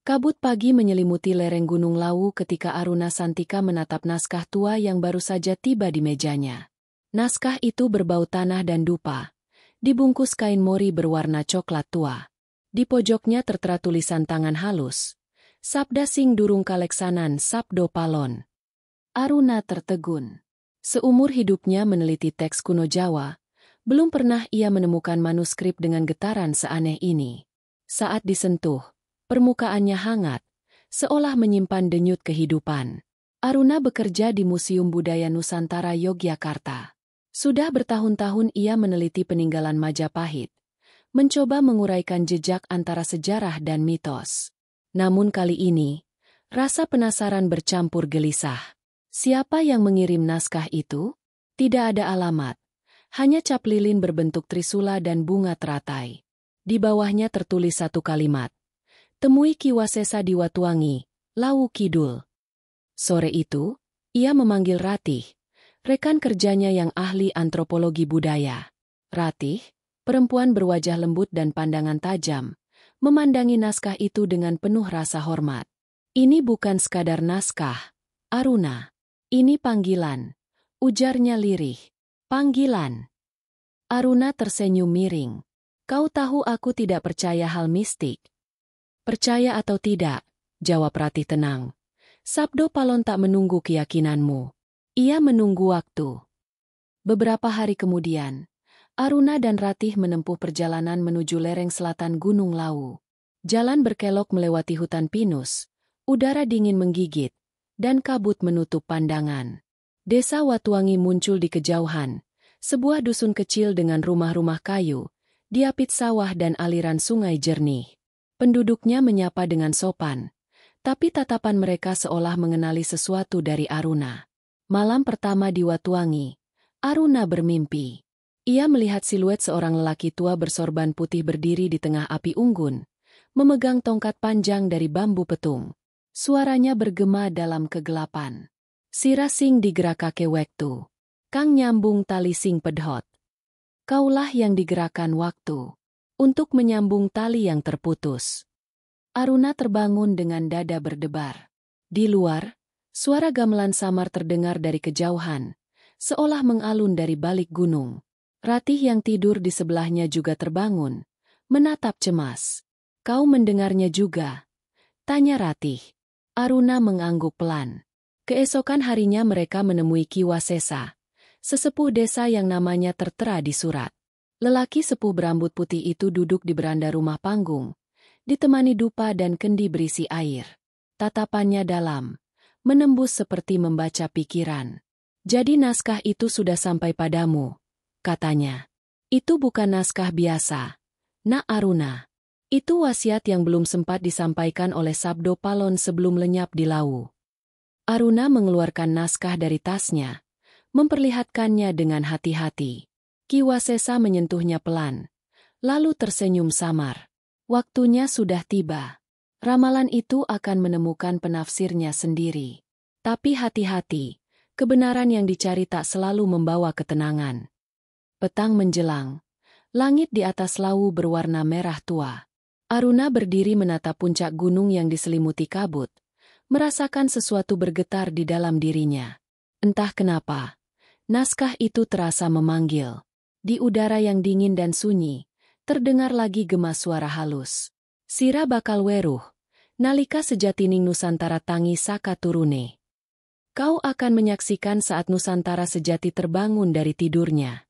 Kabut pagi menyelimuti lereng Gunung Lawu ketika Aruna Santika menatap naskah tua yang baru saja tiba di mejanya. Naskah itu berbau tanah dan dupa, dibungkus kain mori berwarna coklat tua. Di pojoknya tertera tulisan tangan halus, Sabda Sing Durung Kaleksanan Sabdo Palon. Aruna tertegun. Seumur hidupnya meneliti teks kuno Jawa, belum pernah ia menemukan manuskrip dengan getaran seaneh ini. Saat disentuh, permukaannya hangat, seolah menyimpan denyut kehidupan. Aruna bekerja di Museum Budaya Nusantara Yogyakarta. Sudah bertahun-tahun ia meneliti peninggalan Majapahit, mencoba menguraikan jejak antara sejarah dan mitos. Namun kali ini, rasa penasaran bercampur gelisah. Siapa yang mengirim naskah itu? Tidak ada alamat, hanya cap lilin berbentuk trisula dan bunga teratai. Di bawahnya tertulis satu kalimat. Temui Ki Wasesa di Watuangi, Lawu Kidul. Sore itu, ia memanggil Ratih, rekan kerjanya yang ahli antropologi budaya. Ratih, perempuan berwajah lembut dan pandangan tajam, memandangi naskah itu dengan penuh rasa hormat. Ini bukan sekadar naskah, Aruna. Ini panggilan, ujarnya lirih. Panggilan. Aruna tersenyum miring. Kau tahu aku tidak percaya hal mistik. Percaya atau tidak, jawab Ratih tenang. Sabdo Palon tak menunggu keyakinanmu. Ia menunggu waktu. Beberapa hari kemudian, Aruna dan Ratih menempuh perjalanan menuju lereng selatan Gunung Lawu. Jalan berkelok melewati hutan pinus, udara dingin menggigit, dan kabut menutup pandangan. Desa Watuangi muncul di kejauhan, sebuah dusun kecil dengan rumah-rumah kayu, diapit sawah dan aliran sungai jernih. Penduduknya menyapa dengan sopan, tapi tatapan mereka seolah mengenali sesuatu dari Aruna. Malam pertama di Watuangi, Aruna bermimpi. Ia melihat siluet seorang lelaki tua bersorban putih berdiri di tengah api unggun, memegang tongkat panjang dari bambu petung. Suaranya bergema dalam kegelapan. Sira sing digerakake wektu, kang nyambung tali sing pedhot. Kaulah yang digerakkan waktu untuk menyambung tali yang terputus. Aruna terbangun dengan dada berdebar. Di luar, suara gamelan samar terdengar dari kejauhan, seolah mengalun dari balik gunung. Ratih yang tidur di sebelahnya juga terbangun, menatap cemas. Kau mendengarnya juga? Tanya Ratih. Aruna mengangguk pelan. Keesokan harinya mereka menemui Ki Wasesa, sesepuh desa yang namanya tertera di surat. Lelaki sepuh berambut putih itu duduk di beranda rumah panggung, ditemani dupa dan kendi berisi air. Tatapannya dalam, menembus seperti membaca pikiran. Jadi naskah itu sudah sampai padamu, katanya. Itu bukan naskah biasa, Nak Aruna. Itu wasiat yang belum sempat disampaikan oleh Sabdo Palon sebelum lenyap di Lawu. Aruna mengeluarkan naskah dari tasnya, memperlihatkannya dengan hati-hati. Ki Wasesa menyentuhnya pelan, lalu tersenyum samar. Waktunya sudah tiba. Ramalan itu akan menemukan penafsirnya sendiri. Tapi hati-hati, kebenaran yang dicari tak selalu membawa ketenangan. Petang menjelang, langit di atas Lawu berwarna merah tua. Aruna berdiri menatap puncak gunung yang diselimuti kabut, merasakan sesuatu bergetar di dalam dirinya. Entah kenapa, naskah itu terasa memanggil. Di udara yang dingin dan sunyi, terdengar lagi gema suara halus. Sira bakal weruh, nalika sejatining Nusantara tangi saka turune. Kau akan menyaksikan saat Nusantara sejati terbangun dari tidurnya.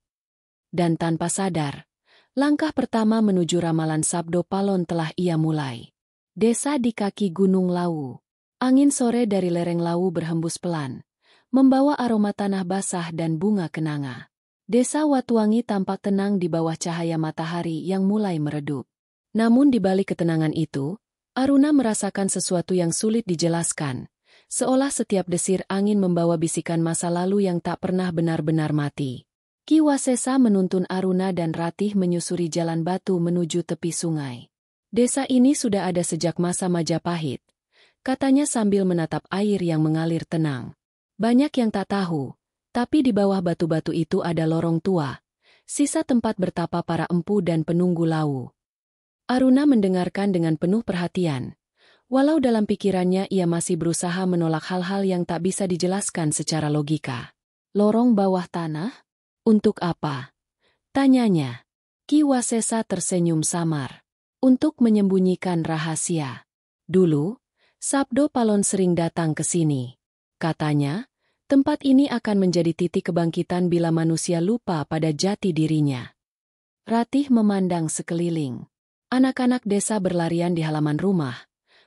Dan tanpa sadar, langkah pertama menuju ramalan Sabdo Palon telah ia mulai. Desa di kaki Gunung Lawu. Angin sore dari lereng Lawu berhembus pelan, membawa aroma tanah basah dan bunga kenanga. Desa Watuangi tampak tenang di bawah cahaya matahari yang mulai meredup. Namun di balik ketenangan itu, Aruna merasakan sesuatu yang sulit dijelaskan, seolah setiap desir angin membawa bisikan masa lalu yang tak pernah benar-benar mati. Ki Wasesa menuntun Aruna dan Ratih menyusuri jalan batu menuju tepi sungai. Desa ini sudah ada sejak masa Majapahit, katanya sambil menatap air yang mengalir tenang. Banyak yang tak tahu, tapi di bawah batu-batu itu ada lorong tua, sisa tempat bertapa para empu dan penunggu Lawu. Aruna mendengarkan dengan penuh perhatian, Walau dalam pikirannya ia masih berusaha menolak hal-hal yang tak bisa dijelaskan secara logika. Lorong bawah tanah? Untuk apa? Tanyanya. Ki Wasesa tersenyum samar. Untuk menyembunyikan rahasia. Dulu, Sabdo Palon sering datang ke sini. Katanya, tempat ini akan menjadi titik kebangkitan bila manusia lupa pada jati dirinya. Ratih memandang sekeliling. Anak-anak desa berlarian di halaman rumah.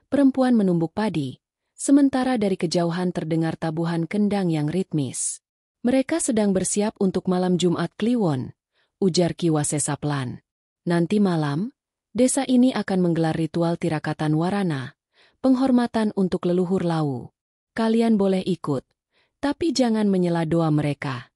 Perempuan menumbuk padi, sementara dari kejauhan terdengar tabuhan kendang yang ritmis. Mereka sedang bersiap untuk malam Jumat Kliwon, ujar Ki Wasesa pelan. Nanti malam, desa ini akan menggelar ritual tirakatan warana, penghormatan untuk leluhur Lawu. Kalian boleh ikut, tapi jangan menyela doa mereka.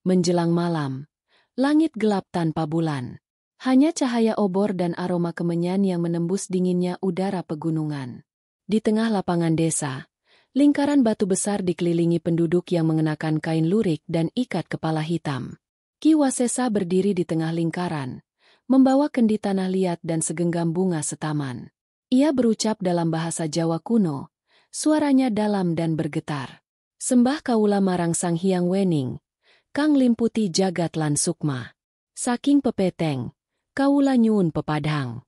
Menjelang malam, langit gelap tanpa bulan. Hanya cahaya obor dan aroma kemenyan yang menembus dinginnya udara pegunungan. Di tengah lapangan desa, lingkaran batu besar dikelilingi penduduk yang mengenakan kain lurik dan ikat kepala hitam. Ki Wasesa berdiri di tengah lingkaran, membawa kendi tanah liat dan segenggam bunga setaman. Ia berucap dalam bahasa Jawa kuno, suaranya dalam dan bergetar. Sembah kaula marang Sang Hyang Wening, kang limputi jagat lan sukma. Saking pepeteng, kaula nyuwun pepadhang.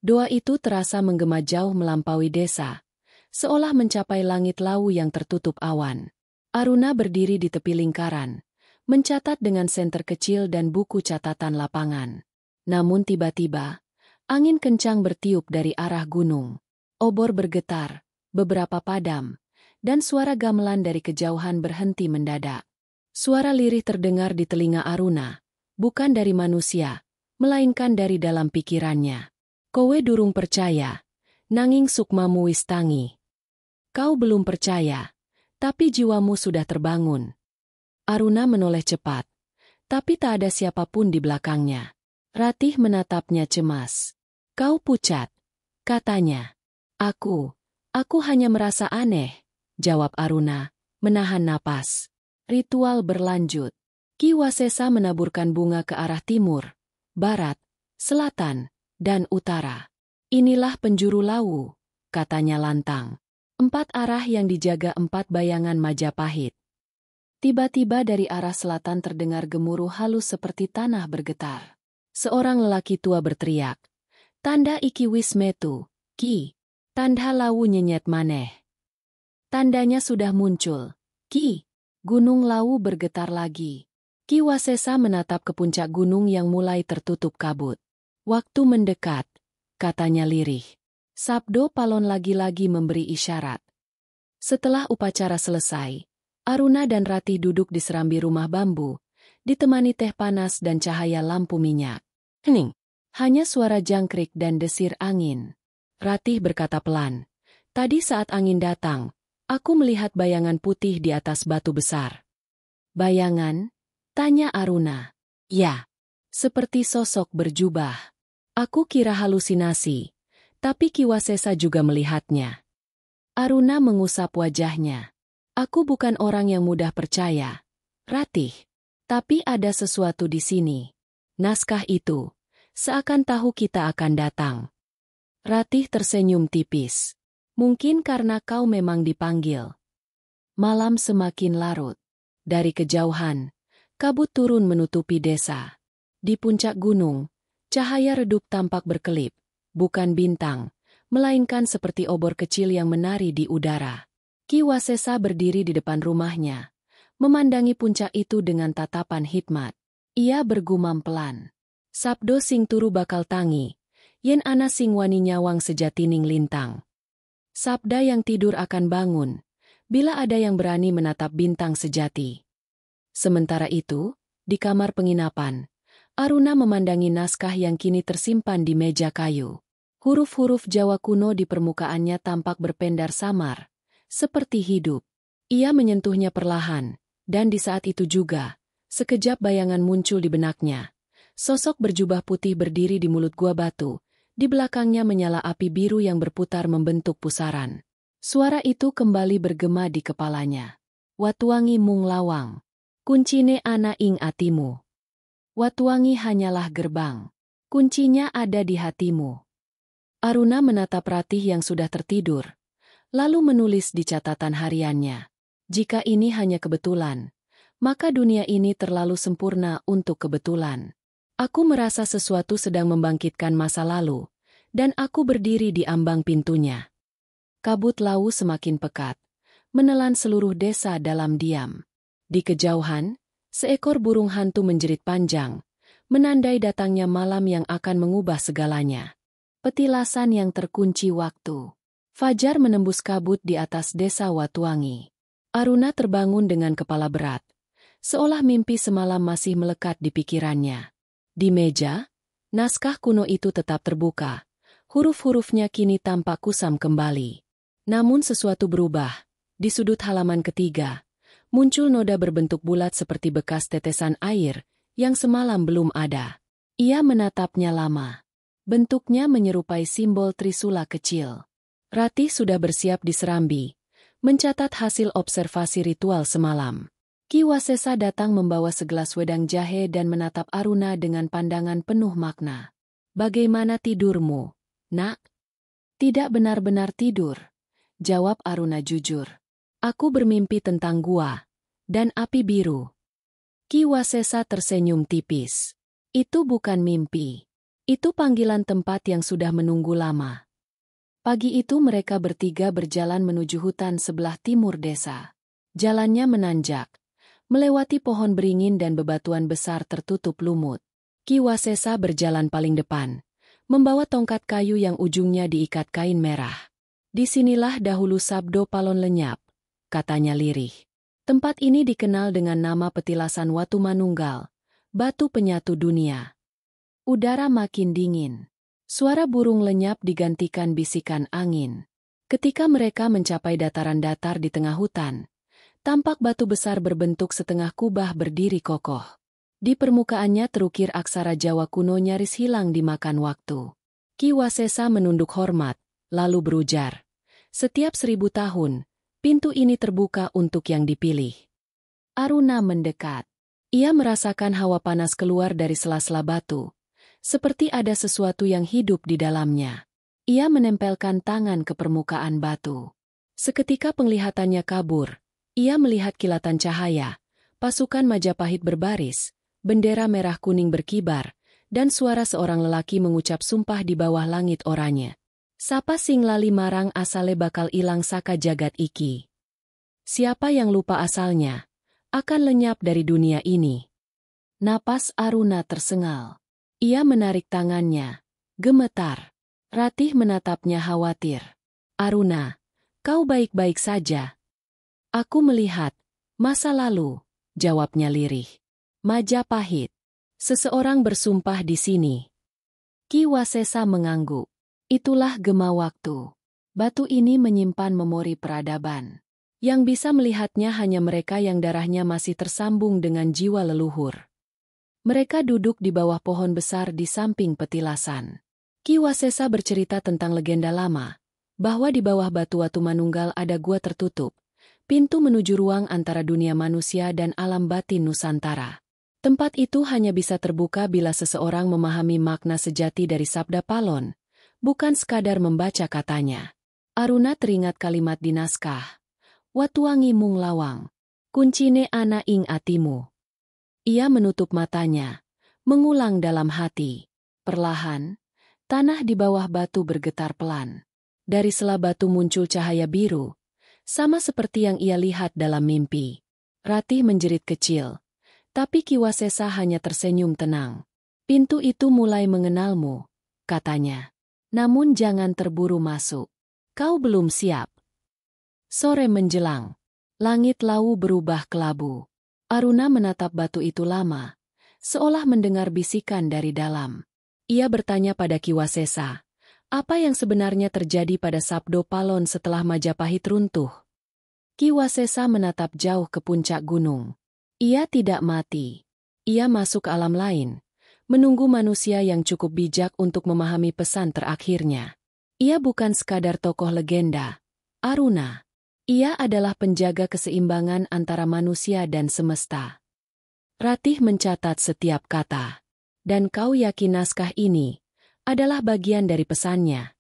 Doa itu terasa menggema jauh melampaui desa, seolah mencapai langit Lawu yang tertutup awan. Aruna berdiri di tepi lingkaran, mencatat dengan senter kecil dan buku catatan lapangan. Namun tiba-tiba, angin kencang bertiup dari arah gunung. Obor bergetar, beberapa padam, dan suara gamelan dari kejauhan berhenti mendadak. Suara lirih terdengar di telinga Aruna, bukan dari manusia, melainkan dari dalam pikirannya. Kowe durung percaya, nanging sukmamu wis tangi. Kau belum percaya, tapi jiwamu sudah terbangun. Aruna menoleh cepat, tapi tak ada siapapun di belakangnya. Ratih menatapnya cemas. Kau pucat, katanya. Aku hanya merasa aneh, jawab Aruna, menahan napas. Ritual berlanjut. Ki Wasesa menaburkan bunga ke arah timur, barat, selatan, dan utara. Inilah penjuru Lawu, katanya lantang. 4 arah yang dijaga 4 bayangan Majapahit. Tiba-tiba dari arah selatan terdengar gemuruh halus seperti tanah bergetar. Seorang lelaki tua berteriak, "Tanda iki wis metu, Ki. Tanda Lawu nyenyet maneh." Tandanya sudah muncul, Ki. Gunung Lawu bergetar lagi. Ki Wasesa menatap ke puncak gunung yang mulai tertutup kabut. Waktu mendekat, katanya lirih. Sabdo Palon lagi-lagi memberi isyarat. Setelah upacara selesai, Aruna dan Ratih duduk di serambi rumah bambu, ditemani teh panas dan cahaya lampu minyak. Hening. Hanya suara jangkrik dan desir angin. Ratih berkata pelan, "Tadi saat angin datang, aku melihat bayangan putih di atas batu besar." "Bayangan?" tanya Aruna. "Ya, seperti sosok berjubah. Aku kira halusinasi, tapi Ki Wasesa juga melihatnya." Aruna mengusap wajahnya. "Aku bukan orang yang mudah percaya, Ratih. Tapi ada sesuatu di sini. Naskah itu, seakan tahu kita akan datang." Ratih tersenyum tipis. "Mungkin karena kau memang dipanggil." Malam semakin larut. Dari kejauhan, kabut turun menutupi desa. Di puncak gunung, cahaya redup tampak berkelip, bukan bintang, melainkan seperti obor kecil yang menari di udara. Ki Wasesa berdiri di depan rumahnya, memandangi puncak itu dengan tatapan hikmat. Ia bergumam pelan. "Sabdo sing turu bakal tangi, yen ana sing wani nyawang sejatining lintang. Sabda yang tidur akan bangun, bila ada yang berani menatap bintang sejati." Sementara itu, di kamar penginapan, Aruna memandangi naskah yang kini tersimpan di meja kayu. Huruf-huruf Jawa kuno di permukaannya tampak berpendar samar, seperti hidup. Ia menyentuhnya perlahan, dan di saat itu juga, sekejap bayangan muncul di benaknya. Sosok berjubah putih berdiri di mulut gua batu, di belakangnya menyala api biru yang berputar membentuk pusaran. Suara itu kembali bergema di kepalanya. "Watuangi mung lawang. Kuncine ana ing atimu. Watuangi hanyalah gerbang. Kuncinya ada di hatimu." Aruna menatap Ratih yang sudah tertidur, lalu menulis di catatan hariannya. Jika ini hanya kebetulan, maka dunia ini terlalu sempurna untuk kebetulan. Aku merasa sesuatu sedang membangkitkan masa lalu, dan aku berdiri di ambang pintunya. Kabut lawu semakin pekat, menelan seluruh desa dalam diam. Di kejauhan, seekor burung hantu menjerit panjang, menandai datangnya malam yang akan mengubah segalanya. Petilasan yang terkunci waktu. Fajar menembus kabut di atas desa Watuangi. Aruna terbangun dengan kepala berat, seolah mimpi semalam masih melekat di pikirannya. Di meja, naskah kuno itu tetap terbuka. Huruf-hurufnya kini tampak kusam kembali. Namun sesuatu berubah. Di sudut halaman ketiga, muncul noda berbentuk bulat seperti bekas tetesan air yang semalam belum ada. Ia menatapnya lama. Bentuknya menyerupai simbol trisula kecil. Ratih sudah bersiap di serambi, mencatat hasil observasi ritual semalam. Ki Wasesa datang membawa segelas wedang jahe dan menatap Aruna dengan pandangan penuh makna. "Bagaimana tidurmu, Nak?" "Tidak benar-benar tidur," jawab Aruna jujur. "Aku bermimpi tentang gua dan api biru." Ki Wasesa tersenyum tipis. "Itu bukan mimpi. Itu panggilan tempat yang sudah menunggu lama." Pagi itu mereka bertiga berjalan menuju hutan sebelah timur desa. Jalannya menanjak, melewati pohon beringin dan bebatuan besar tertutup lumut. Ki Wasesa berjalan paling depan, membawa tongkat kayu yang ujungnya diikat kain merah. "Disinilah dahulu Sabdo Palon lenyap," katanya lirih. "Tempat ini dikenal dengan nama petilasan Watu Manunggal, batu penyatu dunia." Udara makin dingin. Suara burung lenyap digantikan bisikan angin. Ketika mereka mencapai dataran datar di tengah hutan, tampak batu besar berbentuk setengah kubah berdiri kokoh. Di permukaannya terukir aksara Jawa kuno nyaris hilang dimakan waktu. Ki Wasesa menunduk hormat, lalu berujar, "Setiap 1000 tahun, pintu ini terbuka untuk yang dipilih." Aruna mendekat. Ia merasakan hawa panas keluar dari sela-sela batu, seperti ada sesuatu yang hidup di dalamnya. Ia menempelkan tangan ke permukaan batu. Seketika penglihatannya kabur. Ia melihat kilatan cahaya, pasukan Majapahit berbaris, bendera merah kuning berkibar, dan suara seorang lelaki mengucap sumpah di bawah langit oranye. "Sapa sing lali marang asale bakal ilang saka jagat iki. Siapa yang lupa asalnya, akan lenyap dari dunia ini." Napas Aruna tersengal. Ia menarik tangannya. Gemetar. Ratih menatapnya khawatir. "Aruna, kau baik-baik saja?" "Aku melihat masa lalu," jawabnya lirih. "Majapahit. Seseorang bersumpah di sini." Ki Wasesa mengangguk. Itulah gema waktu. Batu ini menyimpan memori peradaban. Yang bisa melihatnya hanya mereka yang darahnya masih tersambung dengan jiwa leluhur. Mereka duduk di bawah pohon besar di samping petilasan. Ki Wasesa bercerita tentang legenda lama, bahwa di bawah batu Watu Manunggal ada gua tertutup, pintu menuju ruang antara dunia manusia dan alam batin Nusantara. Tempat itu hanya bisa terbuka bila seseorang memahami makna sejati dari Sabda Palon, bukan sekadar membaca katanya. Aruna teringat kalimat di naskah, "Watuangi mung lawang, kuncine ana ing atimu." Ia menutup matanya, mengulang dalam hati. Perlahan, tanah di bawah batu bergetar pelan. Dari sela batu muncul cahaya biru, sama seperti yang ia lihat dalam mimpi. Ratih menjerit kecil, tapi Ki Wasesa hanya tersenyum tenang. "Pintu itu mulai mengenalmu," katanya. "Namun jangan terburu masuk. Kau belum siap." Sore menjelang. Langit lawu berubah kelabu. Aruna menatap batu itu lama, seolah mendengar bisikan dari dalam. Ia bertanya pada Ki Wasesa, apa yang sebenarnya terjadi pada Sabdo Palon setelah Majapahit runtuh? Ki Wasesa menatap jauh ke puncak gunung. Ia tidak mati. Ia masuk ke alam lain, menunggu manusia yang cukup bijak untuk memahami pesan terakhirnya. Ia bukan sekadar tokoh legenda, Aruna. Ia adalah penjaga keseimbangan antara manusia dan semesta. Ratih mencatat setiap kata. Dan kau yakin naskah ini adalah bagian dari pesannya?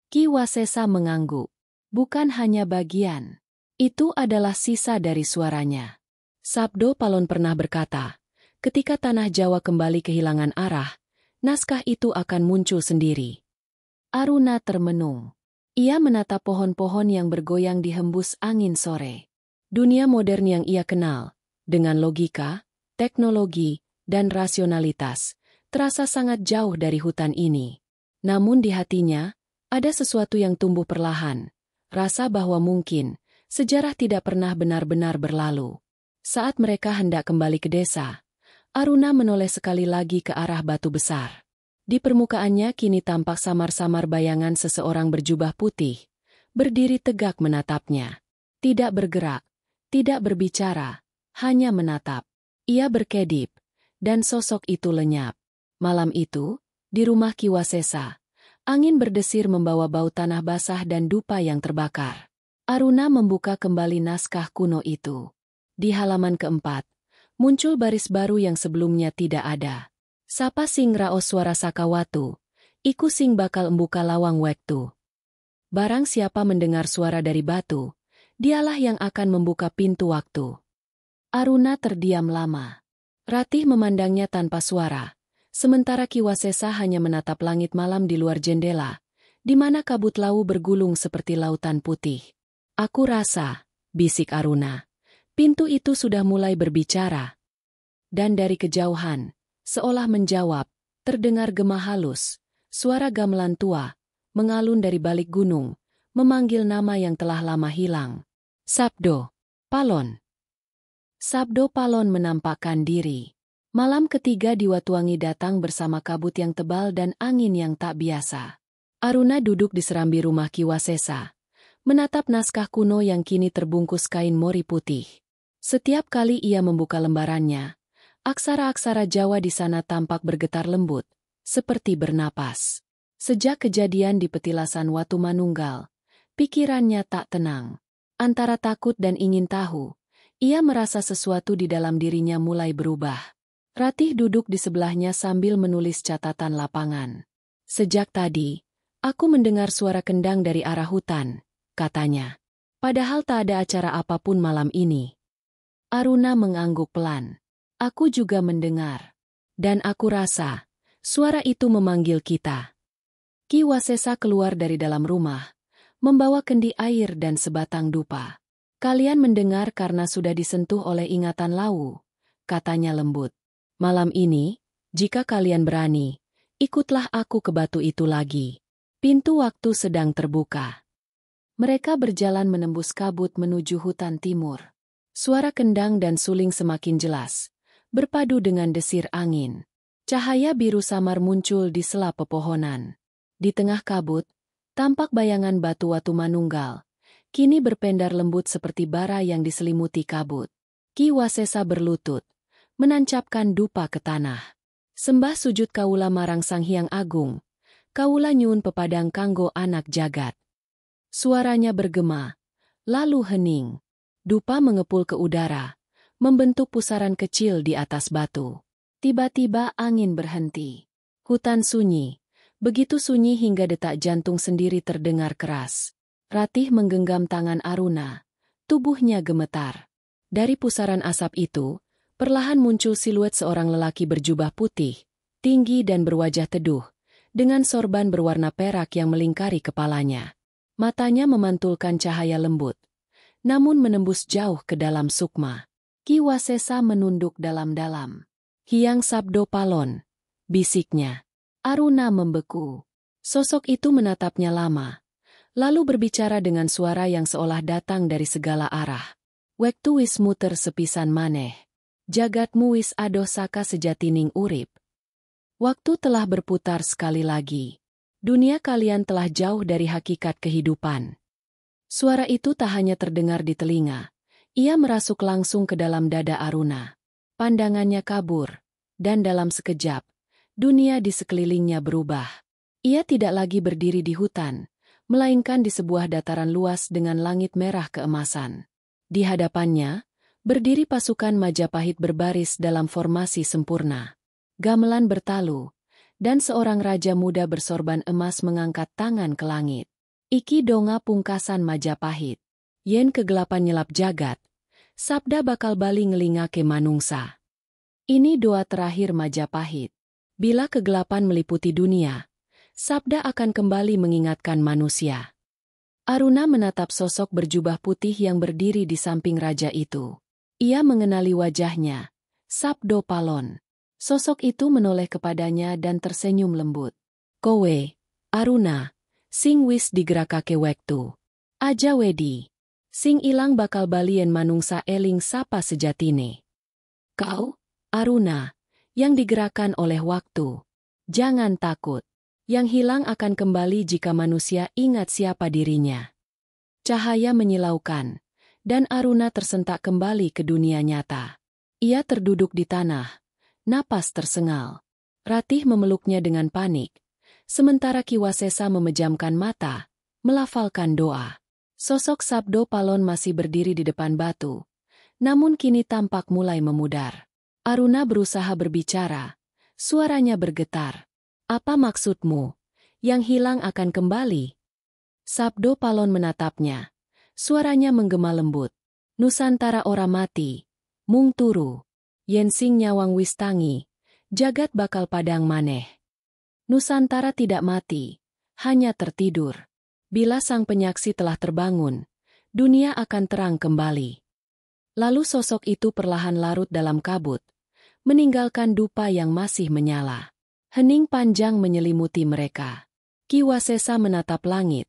Ki Wasesa mengangguk. Bukan hanya bagian. Itu adalah sisa dari suaranya. Sabdo Palon pernah berkata, ketika tanah Jawa kembali kehilangan arah, naskah itu akan muncul sendiri. Aruna termenung. Ia menatap pohon-pohon yang bergoyang di hembus angin sore. Dunia modern yang ia kenal, dengan logika, teknologi, dan rasionalitas, terasa sangat jauh dari hutan ini. Namun di hatinya, ada sesuatu yang tumbuh perlahan, rasa bahwa mungkin sejarah tidak pernah benar-benar berlalu. Saat mereka hendak kembali ke desa, Aruna menoleh sekali lagi ke arah batu besar. Di permukaannya kini tampak samar-samar bayangan seseorang berjubah putih, berdiri tegak menatapnya. Tidak bergerak, tidak berbicara, hanya menatap. Ia berkedip, dan sosok itu lenyap. Malam itu, di rumah Ki Wasesa, angin berdesir membawa bau tanah basah dan dupa yang terbakar. Aruna membuka kembali naskah kuno itu. Di halaman keempat, muncul baris baru yang sebelumnya tidak ada. Sapa sing raos suara sakawatu, iku sing bakal embuka lawang wektu. Barang siapa mendengar suara dari batu, dialah yang akan membuka pintu waktu. Aruna terdiam lama. Ratih memandangnya tanpa suara. Sementara Ki Wasesa hanya menatap langit malam di luar jendela, di mana kabut lau bergulung seperti lautan putih. Aku rasa, bisik Aruna, pintu itu sudah mulai berbicara. Dan dari kejauhan, seolah menjawab, terdengar gema halus, suara gamelan tua, mengalun dari balik gunung, memanggil nama yang telah lama hilang. Sabdo Palon. Sabdo Palon menampakkan diri. Malam ketiga di Watuangi datang bersama kabut yang tebal dan angin yang tak biasa. Aruna duduk di serambi rumah Ki Wasesa, menatap naskah kuno yang kini terbungkus kain mori putih. Setiap kali ia membuka lembarannya, aksara-aksara Jawa di sana tampak bergetar lembut, seperti bernapas. Sejak kejadian di petilasan Watu Manunggal, pikirannya tak tenang. Antara takut dan ingin tahu, ia merasa sesuatu di dalam dirinya mulai berubah. Ratih duduk di sebelahnya sambil menulis catatan lapangan. Sejak tadi, aku mendengar suara kendang dari arah hutan, katanya. Padahal tak ada acara apapun malam ini. Aruna mengangguk pelan. Aku juga mendengar. Dan aku rasa, suara itu memanggil kita. Ki Wasesa keluar dari dalam rumah, membawa kendi air dan sebatang dupa. Kalian mendengar karena sudah disentuh oleh ingatan lau, katanya lembut. Malam ini, jika kalian berani, ikutlah aku ke batu itu lagi. Pintu waktu sedang terbuka. Mereka berjalan menembus kabut menuju hutan timur. Suara kendang dan suling semakin jelas, berpadu dengan desir angin. Cahaya biru samar muncul di sela pepohonan. Di tengah kabut, tampak bayangan batu Watu Manunggal, kini berpendar lembut seperti bara yang diselimuti kabut. Ki Wasesa berlutut, menancapkan dupa ke tanah. Sembah sujud kaula marang Sang Hyang Agung, kaula nyuwun pepadang kanggo anak jagat. Suaranya bergema, lalu hening. Dupa mengepul ke udara, membentuk pusaran kecil di atas batu. Tiba-tiba angin berhenti. Hutan sunyi, begitu sunyi hingga detak jantung sendiri terdengar keras. Ratih menggenggam tangan Aruna, tubuhnya gemetar. Dari pusaran asap itu, perlahan muncul siluet seorang lelaki berjubah putih, tinggi dan berwajah teduh, dengan sorban berwarna perak yang melingkari kepalanya. Matanya memantulkan cahaya lembut, namun menembus jauh ke dalam sukma. Ki Wasesa menunduk dalam-dalam. Hyang Sabdo Palon, bisiknya. Aruna membeku. Sosok itu menatapnya lama, lalu berbicara dengan suara yang seolah datang dari segala arah. Wektu wis muter sepisan maneh. Jagatmu wis adoh saka sejatining urip. Waktu telah berputar sekali lagi. Dunia kalian telah jauh dari hakikat kehidupan. Suara itu tak hanya terdengar di telinga. Ia merasuk langsung ke dalam dada Aruna. Pandangannya kabur, dan dalam sekejap, dunia di sekelilingnya berubah. Ia tidak lagi berdiri di hutan, melainkan di sebuah dataran luas dengan langit merah keemasan. Di hadapannya, berdiri pasukan Majapahit berbaris dalam formasi sempurna. Gamelan bertalu, dan seorang raja muda bersorban emas mengangkat tangan ke langit. Iki donga pungkasan Majapahit. Yen kegelapan nyelap jagat, sabda bakal bali ngelingake manungsa. Ini doa terakhir Majapahit. Bila kegelapan meliputi dunia, sabda akan kembali mengingatkan manusia. Aruna menatap sosok berjubah putih yang berdiri di samping raja itu. Ia mengenali wajahnya, Sabdo Palon. Sosok itu menoleh kepadanya dan tersenyum lembut. Kowe, Aruna, sing wis digerakake wektu. Aja wedi. Sing ilang bakal balien manungsa eling sapa sejatine. Kau, Aruna, yang digerakkan oleh waktu. Jangan takut. Yang hilang akan kembali jika manusia ingat siapa dirinya. Cahaya menyilaukan, dan Aruna tersentak kembali ke dunia nyata. Ia terduduk di tanah, napas tersengal. Ratih memeluknya dengan panik, sementara Ki Wasesa memejamkan mata, melafalkan doa. Sosok Sabdo Palon masih berdiri di depan batu, namun kini tampak mulai memudar. Aruna berusaha berbicara, suaranya bergetar. Apa maksudmu? Yang hilang akan kembali? Sabdo Palon menatapnya. Suaranya menggema lembut. Nusantara ora mati. Mung turu. Yen sing nyawang wis tangi. Jagat bakal padang maneh. Nusantara tidak mati. Hanya tertidur. Bila sang penyaksi telah terbangun, dunia akan terang kembali. Lalu sosok itu perlahan larut dalam kabut, meninggalkan dupa yang masih menyala. Hening panjang menyelimuti mereka. Ki Wasesa menatap langit.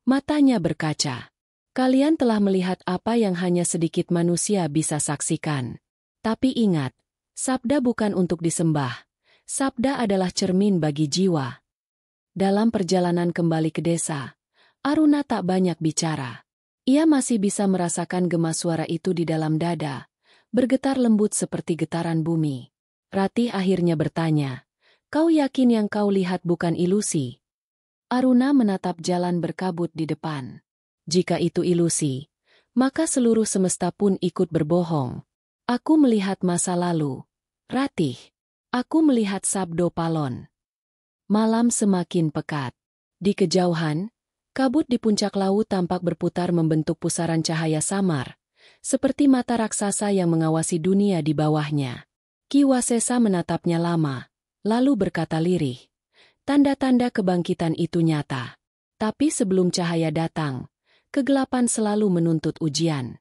Matanya berkaca. Kalian telah melihat apa yang hanya sedikit manusia bisa saksikan. Tapi ingat, sabda bukan untuk disembah. Sabda adalah cermin bagi jiwa. Dalam perjalanan kembali ke desa, Aruna tak banyak bicara. Ia masih bisa merasakan gema suara itu di dalam dada, bergetar lembut seperti getaran bumi. Ratih akhirnya bertanya, "Kau yakin yang kau lihat bukan ilusi?" Aruna menatap jalan berkabut di depan. Jika itu ilusi, maka seluruh semesta pun ikut berbohong. Aku melihat masa lalu. Ratih. Aku melihat Sabdo Palon. Malam semakin pekat. Di kejauhan, kabut di puncak laut tampak berputar membentuk pusaran cahaya samar, seperti mata raksasa yang mengawasi dunia di bawahnya. Ki Wasesa menatapnya lama, lalu berkata lirih, "Tanda-tanda kebangkitan itu nyata. Tapi sebelum cahaya datang, kegelapan selalu menuntut ujian."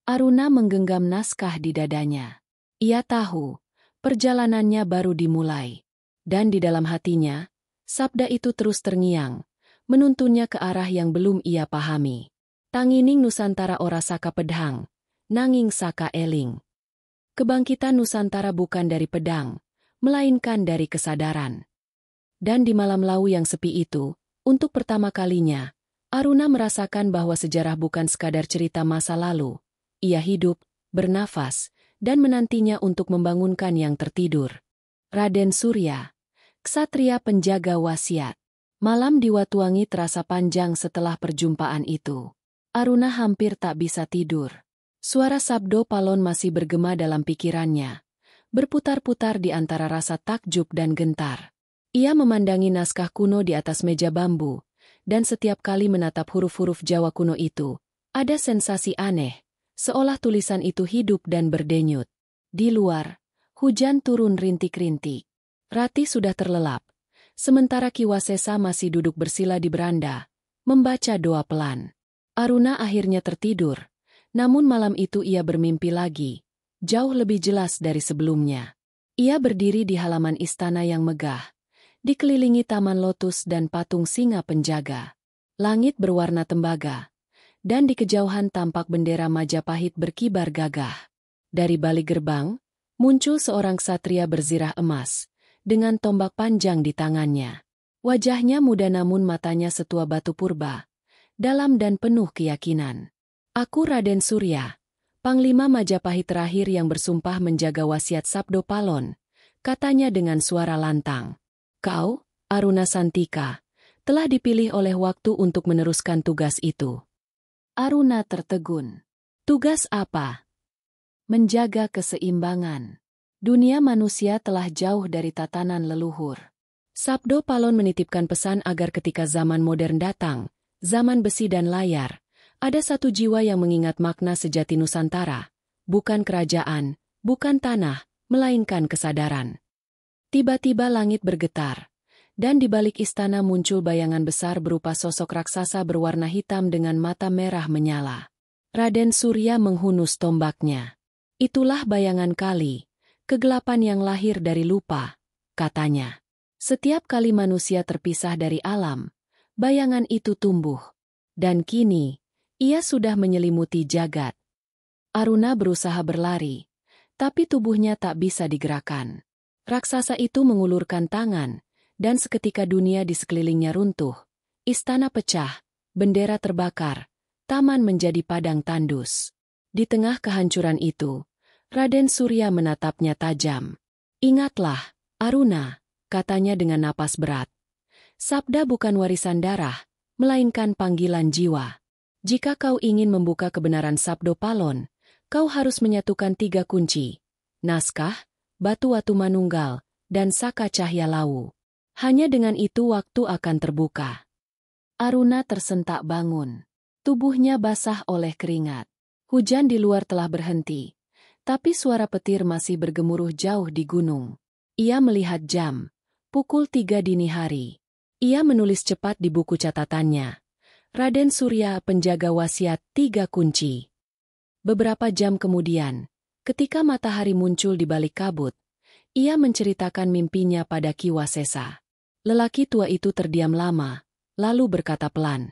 Aruna menggenggam naskah di dadanya. Ia tahu, perjalanannya baru dimulai. Dan di dalam hatinya, sabda itu terus terngiang, menuntunnya ke arah yang belum ia pahami. Tangining Nusantara ora saka pedhang, nanging saka eling. Kebangkitan Nusantara bukan dari pedang, melainkan dari kesadaran. Dan di malam lau yang sepi itu, untuk pertama kalinya, Aruna merasakan bahwa sejarah bukan sekadar cerita masa lalu. Ia hidup, bernafas, dan menantinya untuk membangunkan yang tertidur. Raden Surya, ksatria penjaga wasiat. Malam di Watuangi terasa panjang setelah perjumpaan itu. Aruna hampir tak bisa tidur. Suara Sabdo Palon masih bergema dalam pikirannya, berputar-putar di antara rasa takjub dan gentar. Ia memandangi naskah kuno di atas meja bambu, dan setiap kali menatap huruf-huruf Jawa kuno itu, ada sensasi aneh, seolah tulisan itu hidup dan berdenyut. Di luar, hujan turun rintik-rintik. Ratih sudah terlelap, sementara Ki Wasesa masih duduk bersila di beranda, membaca doa pelan. Aruna akhirnya tertidur, namun malam itu ia bermimpi lagi, jauh lebih jelas dari sebelumnya. Ia berdiri di halaman istana yang megah, dikelilingi taman lotus dan patung singa penjaga. Langit berwarna tembaga, dan di kejauhan tampak bendera Majapahit berkibar gagah. Dari balik gerbang, muncul seorang ksatria berzirah emas, dengan tombak panjang di tangannya. Wajahnya muda namun matanya setua batu purba, dalam dan penuh keyakinan. "Aku Raden Surya, Panglima Majapahit terakhir yang bersumpah menjaga wasiat Sabdo Palon," katanya dengan suara lantang. "Kau, Aruna Santika, telah dipilih oleh waktu untuk meneruskan tugas itu." Aruna tertegun. "Tugas apa?" "Menjaga keseimbangan. Dunia manusia telah jauh dari tatanan leluhur. Sabdo Palon menitipkan pesan agar ketika zaman modern datang, Zaman besi dan layar, ada satu jiwa yang mengingat makna sejati Nusantara, bukan kerajaan, bukan tanah, melainkan kesadaran. Tiba-tiba langit bergetar, dan di balik istana muncul bayangan besar berupa sosok raksasa berwarna hitam dengan mata merah menyala. Raden Surya menghunus tombaknya. Itulah bayangan kali, kegelapan yang lahir dari lupa, katanya. Setiap kali manusia terpisah dari alam, bayangan itu tumbuh. Dan kini, ia sudah menyelimuti jagat. Aruna berusaha berlari, tapi tubuhnya tak bisa digerakkan. Raksasa itu mengulurkan tangan, dan seketika dunia di sekelilingnya runtuh. Istana pecah, bendera terbakar, taman menjadi padang tandus. Di tengah kehancuran itu, Raden Surya menatapnya tajam. "Ingatlah, Aruna," katanya dengan napas berat. "Sabda bukan warisan darah, melainkan panggilan jiwa. Jika kau ingin membuka kebenaran Sabdo Palon, kau harus menyatukan 3 kunci: naskah, batu watu manunggal, dan saka cahya lawu. Hanya dengan itu waktu akan terbuka." Aruna tersentak bangun. Tubuhnya basah oleh keringat. Hujan di luar telah berhenti, tapi suara petir masih bergemuruh jauh di gunung. Ia melihat jam. Pukul 3 dini hari. Ia menulis cepat di buku catatannya. Raden Surya, penjaga wasiat 3 kunci. Beberapa jam kemudian, ketika matahari muncul di balik kabut, ia menceritakan mimpinya pada Ki Wasesa. Lelaki tua itu terdiam lama, lalu berkata pelan,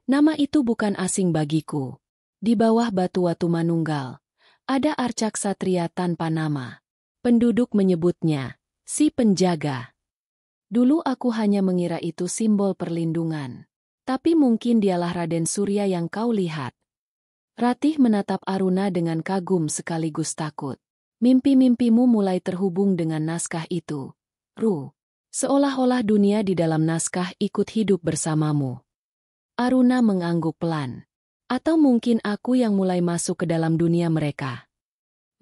"Nama itu bukan asing bagiku. Di bawah batu watu manunggal, ada arca ksatria tanpa nama. Penduduk menyebutnya si penjaga. Dulu aku hanya mengira itu simbol perlindungan. Tapi mungkin dialah Raden Surya yang kau lihat." Ratih menatap Aruna dengan kagum sekaligus takut. "Mimpi-mimpimu mulai terhubung dengan naskah itu, Ru. Seolah-olah dunia di dalam naskah ikut hidup bersamamu." Aruna mengangguk pelan. "Atau mungkin aku yang mulai masuk ke dalam dunia mereka."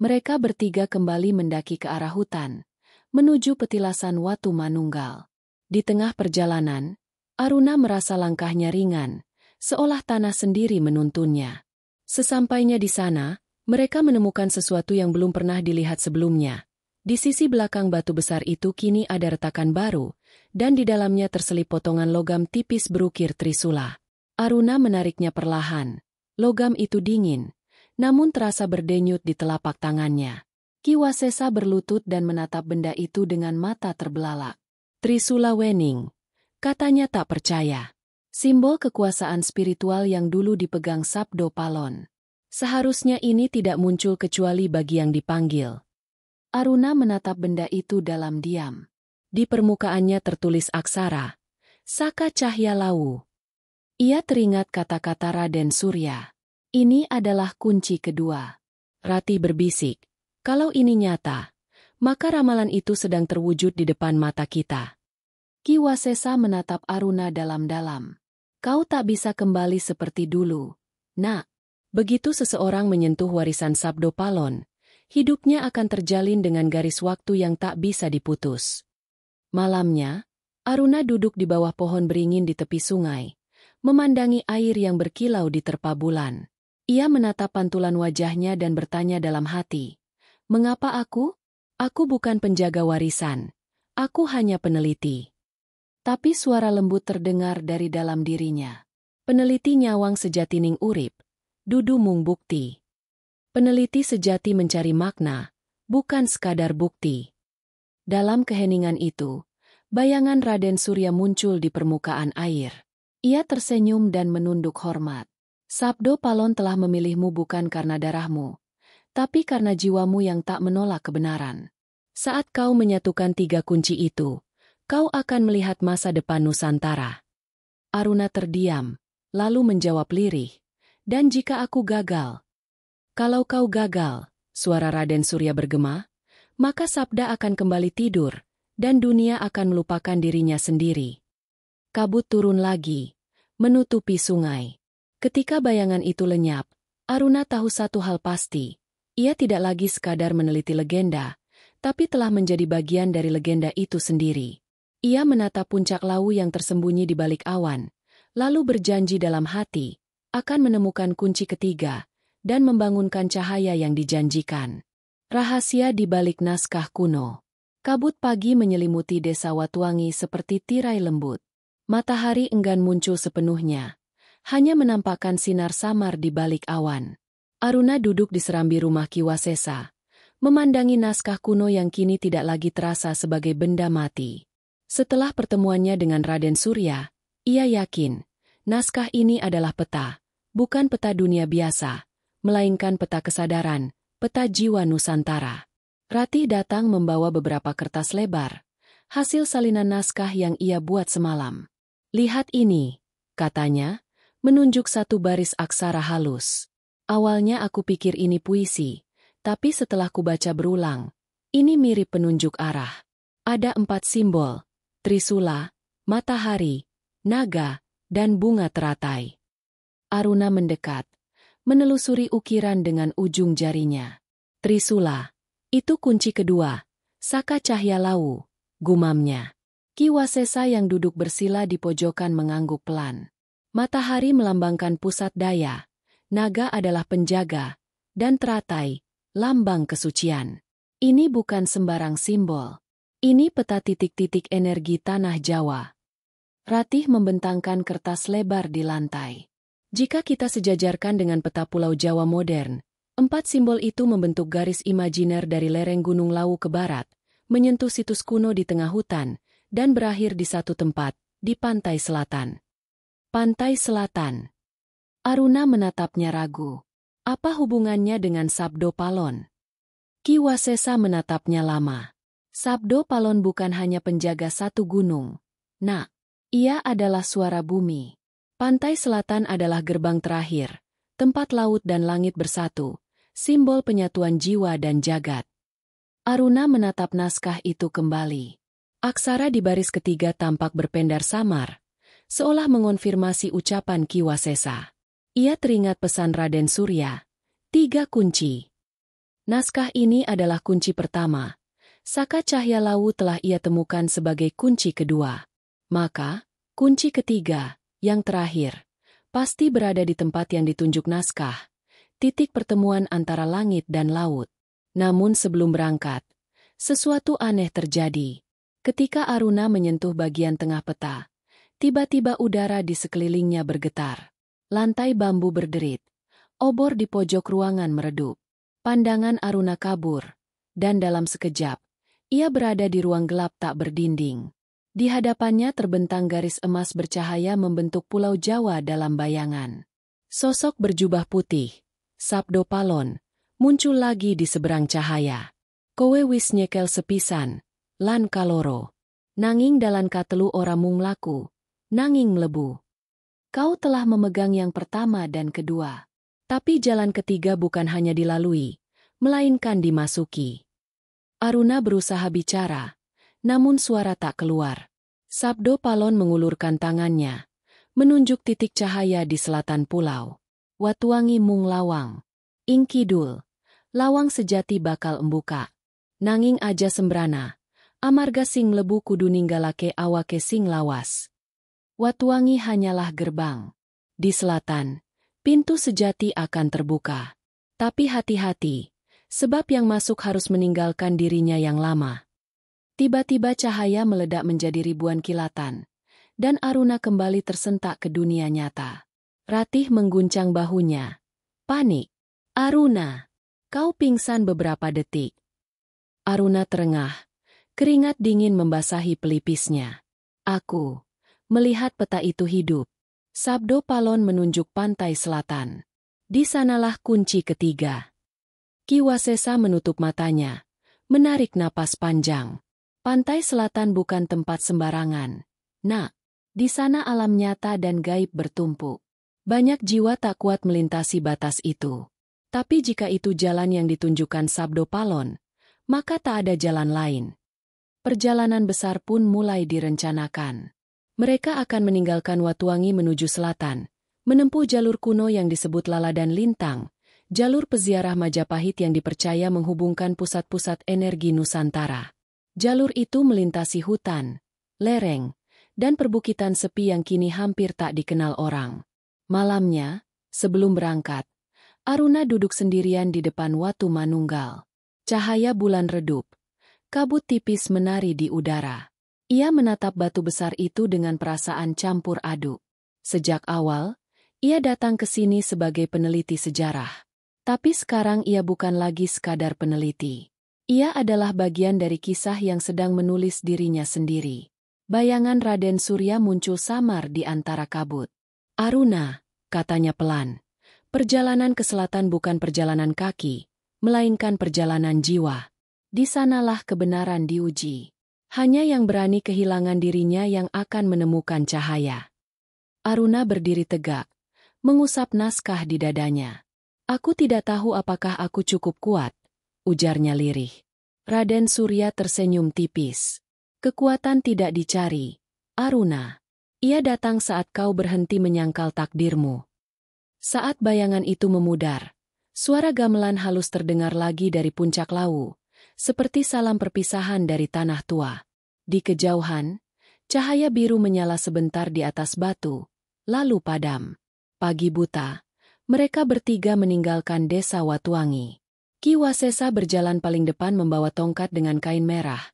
Mereka bertiga kembali mendaki ke arah hutan, menuju petilasan Watu Manunggal. Di tengah perjalanan, Aruna merasa langkahnya ringan, seolah tanah sendiri menuntunnya. Sesampainya di sana, mereka menemukan sesuatu yang belum pernah dilihat sebelumnya. Di sisi belakang batu besar itu kini ada retakan baru, dan di dalamnya terselip potongan logam tipis berukir trisula. Aruna menariknya perlahan. Logam itu dingin, namun terasa berdenyut di telapak tangannya. Ki Wasesa berlutut dan menatap benda itu dengan mata terbelalak. "Trisula Wening," katanya tak percaya. "Simbol kekuasaan spiritual yang dulu dipegang Sabdo Palon. Seharusnya ini tidak muncul kecuali bagi yang dipanggil." Aruna menatap benda itu dalam diam. Di permukaannya tertulis aksara, "Saka Cahya Lawu." Ia teringat kata-kata Raden Surya. Ini adalah kunci kedua. Ratih berbisik, "Kalau ini nyata, maka ramalan itu sedang terwujud di depan mata kita." Ki Wasesa menatap Aruna dalam-dalam. "Kau tak bisa kembali seperti dulu, Nak. Begitu seseorang menyentuh warisan Sabdo Palon, hidupnya akan terjalin dengan garis waktu yang tak bisa diputus." Malamnya, Aruna duduk di bawah pohon beringin di tepi sungai, memandangi air yang berkilau di terpa bulan. Ia menatap pantulan wajahnya dan bertanya dalam hati, "Mengapa aku? Aku bukan penjaga warisan. Aku hanya peneliti." Tapi suara lembut terdengar dari dalam dirinya. "Peneliti nyawang sejatining urip, dudu mung bukti." Peneliti sejati mencari makna, bukan sekadar bukti. Dalam keheningan itu, bayangan Raden Surya muncul di permukaan air. Ia tersenyum dan menunduk hormat. "Sabdo Palon telah memilihmu bukan karena darahmu, tapi karena jiwamu yang tak menolak kebenaran. Saat kau menyatukan 3 kunci itu, kau akan melihat masa depan Nusantara." Aruna terdiam, lalu menjawab lirih, "Dan jika aku gagal?" "Kalau kau gagal," suara Raden Surya bergema, "maka Sabda akan kembali tidur, dan dunia akan melupakan dirinya sendiri." Kabut turun lagi, menutupi sungai. Ketika bayangan itu lenyap, Aruna tahu satu hal pasti. Ia tidak lagi sekadar meneliti legenda, tapi telah menjadi bagian dari legenda itu sendiri. Ia menatap puncak lawu yang tersembunyi di balik awan, lalu berjanji dalam hati akan menemukan kunci ketiga dan membangunkan cahaya yang dijanjikan. Rahasia di balik naskah kuno. Kabut pagi menyelimuti desa Watuangi seperti tirai lembut. Matahari enggan muncul sepenuhnya, hanya menampakkan sinar samar di balik awan. Aruna duduk di serambi rumah Ki Wasesa, memandangi naskah kuno yang kini tidak lagi terasa sebagai benda mati. Setelah pertemuannya dengan Raden Surya, ia yakin naskah ini adalah peta, bukan peta dunia biasa, melainkan peta kesadaran, peta jiwa Nusantara. Ratih datang membawa beberapa kertas lebar, hasil salinan naskah yang ia buat semalam. "Lihat ini," katanya, menunjuk satu baris aksara halus. "Awalnya aku pikir ini puisi, tapi setelah kubaca berulang, ini mirip penunjuk arah. Ada 4 simbol, trisula, matahari, naga, dan bunga teratai." Aruna mendekat, menelusuri ukiran dengan ujung jarinya. "Trisula, itu kunci kedua, Saka Cahya Lawu," gumamnya. Ki Wasesa yang duduk bersila di pojokan mengangguk pelan. Matahari melambangkan pusat daya, naga adalah penjaga, dan teratai, lambang kesucian. Ini bukan sembarang simbol. Ini peta titik-titik energi tanah Jawa. Ratih membentangkan kertas lebar di lantai. Jika kita sejajarkan dengan peta Pulau Jawa modern, 4 simbol itu membentuk garis imajiner dari lereng Gunung Lawu ke barat, menyentuh situs kuno di tengah hutan, dan berakhir di satu tempat, di pantai selatan. Pantai selatan. Aruna menatapnya ragu. Apa hubungannya dengan Sabdo Palon? Ki Wasesa menatapnya lama. Sabdo Palon bukan hanya penjaga satu gunung. Nak, ia adalah suara bumi. Pantai selatan adalah gerbang terakhir, tempat laut dan langit bersatu, simbol penyatuan jiwa dan jagat. Aruna menatap naskah itu kembali. Aksara di baris ketiga tampak berpendar samar, seolah mengonfirmasi ucapan Ki Wasesa. Ia teringat pesan Raden Surya, 3 kunci. Naskah ini adalah kunci pertama. Saka Cahya Lawu telah ia temukan sebagai kunci kedua. Maka, kunci ketiga, yang terakhir, pasti berada di tempat yang ditunjuk naskah, titik pertemuan antara langit dan laut. Namun sebelum berangkat, sesuatu aneh terjadi. Ketika Aruna menyentuh bagian tengah peta, tiba-tiba udara di sekelilingnya bergetar. Lantai bambu berderit, obor di pojok ruangan meredup. Pandangan Aruna kabur, dan dalam sekejap, ia berada di ruang gelap tak berdinding. Di hadapannya terbentang garis emas bercahaya membentuk Pulau Jawa dalam bayangan. Sosok berjubah putih, Sabdo Palon, muncul lagi di seberang cahaya. "Kowe wis nyekel sepisan, lan kaloro. Nanging dalan katelu ora mung mlaku, nanging mlebu. Kau telah memegang yang pertama dan kedua. Tapi jalan ketiga bukan hanya dilalui, melainkan dimasuki." Aruna berusaha bicara, namun suara tak keluar. Sabdo Palon mengulurkan tangannya, menunjuk titik cahaya di selatan pulau. "Watuangi mung lawang. Ing kidul, lawang sejati bakal embuka. Nanging aja sembrana, amarga sing mlebu kudu ninggalake awake sing lawas. Watuangi hanyalah gerbang. Di selatan, pintu sejati akan terbuka. Tapi hati-hati, sebab yang masuk harus meninggalkan dirinya yang lama." Tiba-tiba cahaya meledak menjadi ribuan kilatan, dan Aruna kembali tersentak ke dunia nyata. Ratih mengguncang bahunya. "Panik. Aruna, kau pingsan beberapa detik." Aruna terengah, keringat dingin membasahi pelipisnya. "Aku melihat peta itu hidup." Sabdo Palon menunjuk pantai selatan. "Di sanalah kunci ketiga." Ki Wasesa menutup matanya, menarik napas panjang. "Pantai selatan bukan tempat sembarangan. Nak, di sana alam nyata dan gaib bertumpuk. Banyak jiwa tak kuat melintasi batas itu. Tapi jika itu jalan yang ditunjukkan Sabdo Palon, maka tak ada jalan lain." Perjalanan besar pun mulai direncanakan. Mereka akan meninggalkan Watuangi menuju selatan, menempuh jalur kuno yang disebut Lala dan Lintang, jalur peziarah Majapahit yang dipercaya menghubungkan pusat-pusat energi Nusantara. Jalur itu melintasi hutan, lereng, dan perbukitan sepi yang kini hampir tak dikenal orang. Malamnya, sebelum berangkat, Aruna duduk sendirian di depan Watu Manunggal. Cahaya bulan redup. Kabut tipis menari di udara. Ia menatap batu besar itu dengan perasaan campur aduk. Sejak awal, ia datang ke sini sebagai peneliti sejarah. Tapi sekarang ia bukan lagi sekadar peneliti. Ia adalah bagian dari kisah yang sedang menulis dirinya sendiri. Bayangan Raden Surya muncul samar di antara kabut. "Aruna," katanya pelan. "Perjalanan ke selatan bukan perjalanan kaki, melainkan perjalanan jiwa. Di sanalah kebenaran diuji. Hanya yang berani kehilangan dirinya yang akan menemukan cahaya." Aruna berdiri tegak, mengusap naskah di dadanya. "Aku tidak tahu apakah aku cukup kuat," ujarnya lirih. Raden Surya tersenyum tipis. "Kekuatan tidak dicari, Aruna. Ia datang saat kau berhenti menyangkal takdirmu." Saat bayangan itu memudar, suara gamelan halus terdengar lagi dari puncak Lawu, seperti salam perpisahan dari tanah tua. Di kejauhan, cahaya biru menyala sebentar di atas batu, lalu padam. Pagi buta, mereka bertiga meninggalkan desa Watuangi. Ki Wasesa berjalan paling depan membawa tongkat dengan kain merah.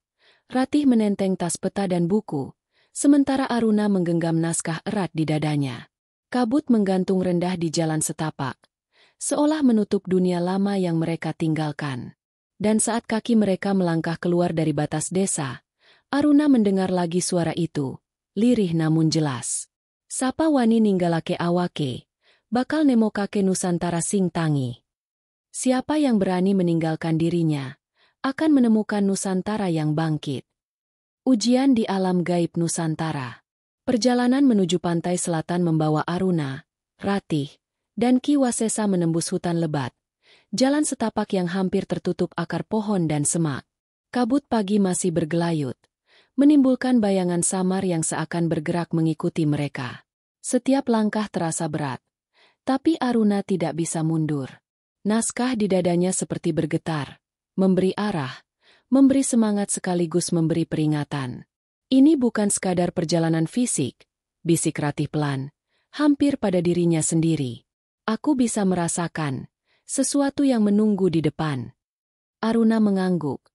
Ratih menenteng tas peta dan buku, sementara Aruna menggenggam naskah erat di dadanya. Kabut menggantung rendah di jalan setapak, seolah menutup dunia lama yang mereka tinggalkan. Dan saat kaki mereka melangkah keluar dari batas desa, Aruna mendengar lagi suara itu, lirih namun jelas. "Sapa wani ninggalake awake, bakal nemokake Nusantara sing tangi." Siapa yang berani meninggalkan dirinya, akan menemukan Nusantara yang bangkit. Ujian di alam gaib Nusantara. Perjalanan menuju pantai selatan membawa Aruna, Ratih, dan Ki Wasesa menembus hutan lebat. Jalan setapak yang hampir tertutup akar pohon dan semak. Kabut pagi masih bergelayut, menimbulkan bayangan samar yang seakan bergerak mengikuti mereka. Setiap langkah terasa berat, tapi Aruna tidak bisa mundur. Naskah di dadanya seperti bergetar, memberi arah, memberi semangat sekaligus memberi peringatan. "Ini bukan sekadar perjalanan fisik," bisik Ratih pelan, hampir pada dirinya sendiri. "Aku bisa merasakan sesuatu yang menunggu di depan." Aruna mengangguk,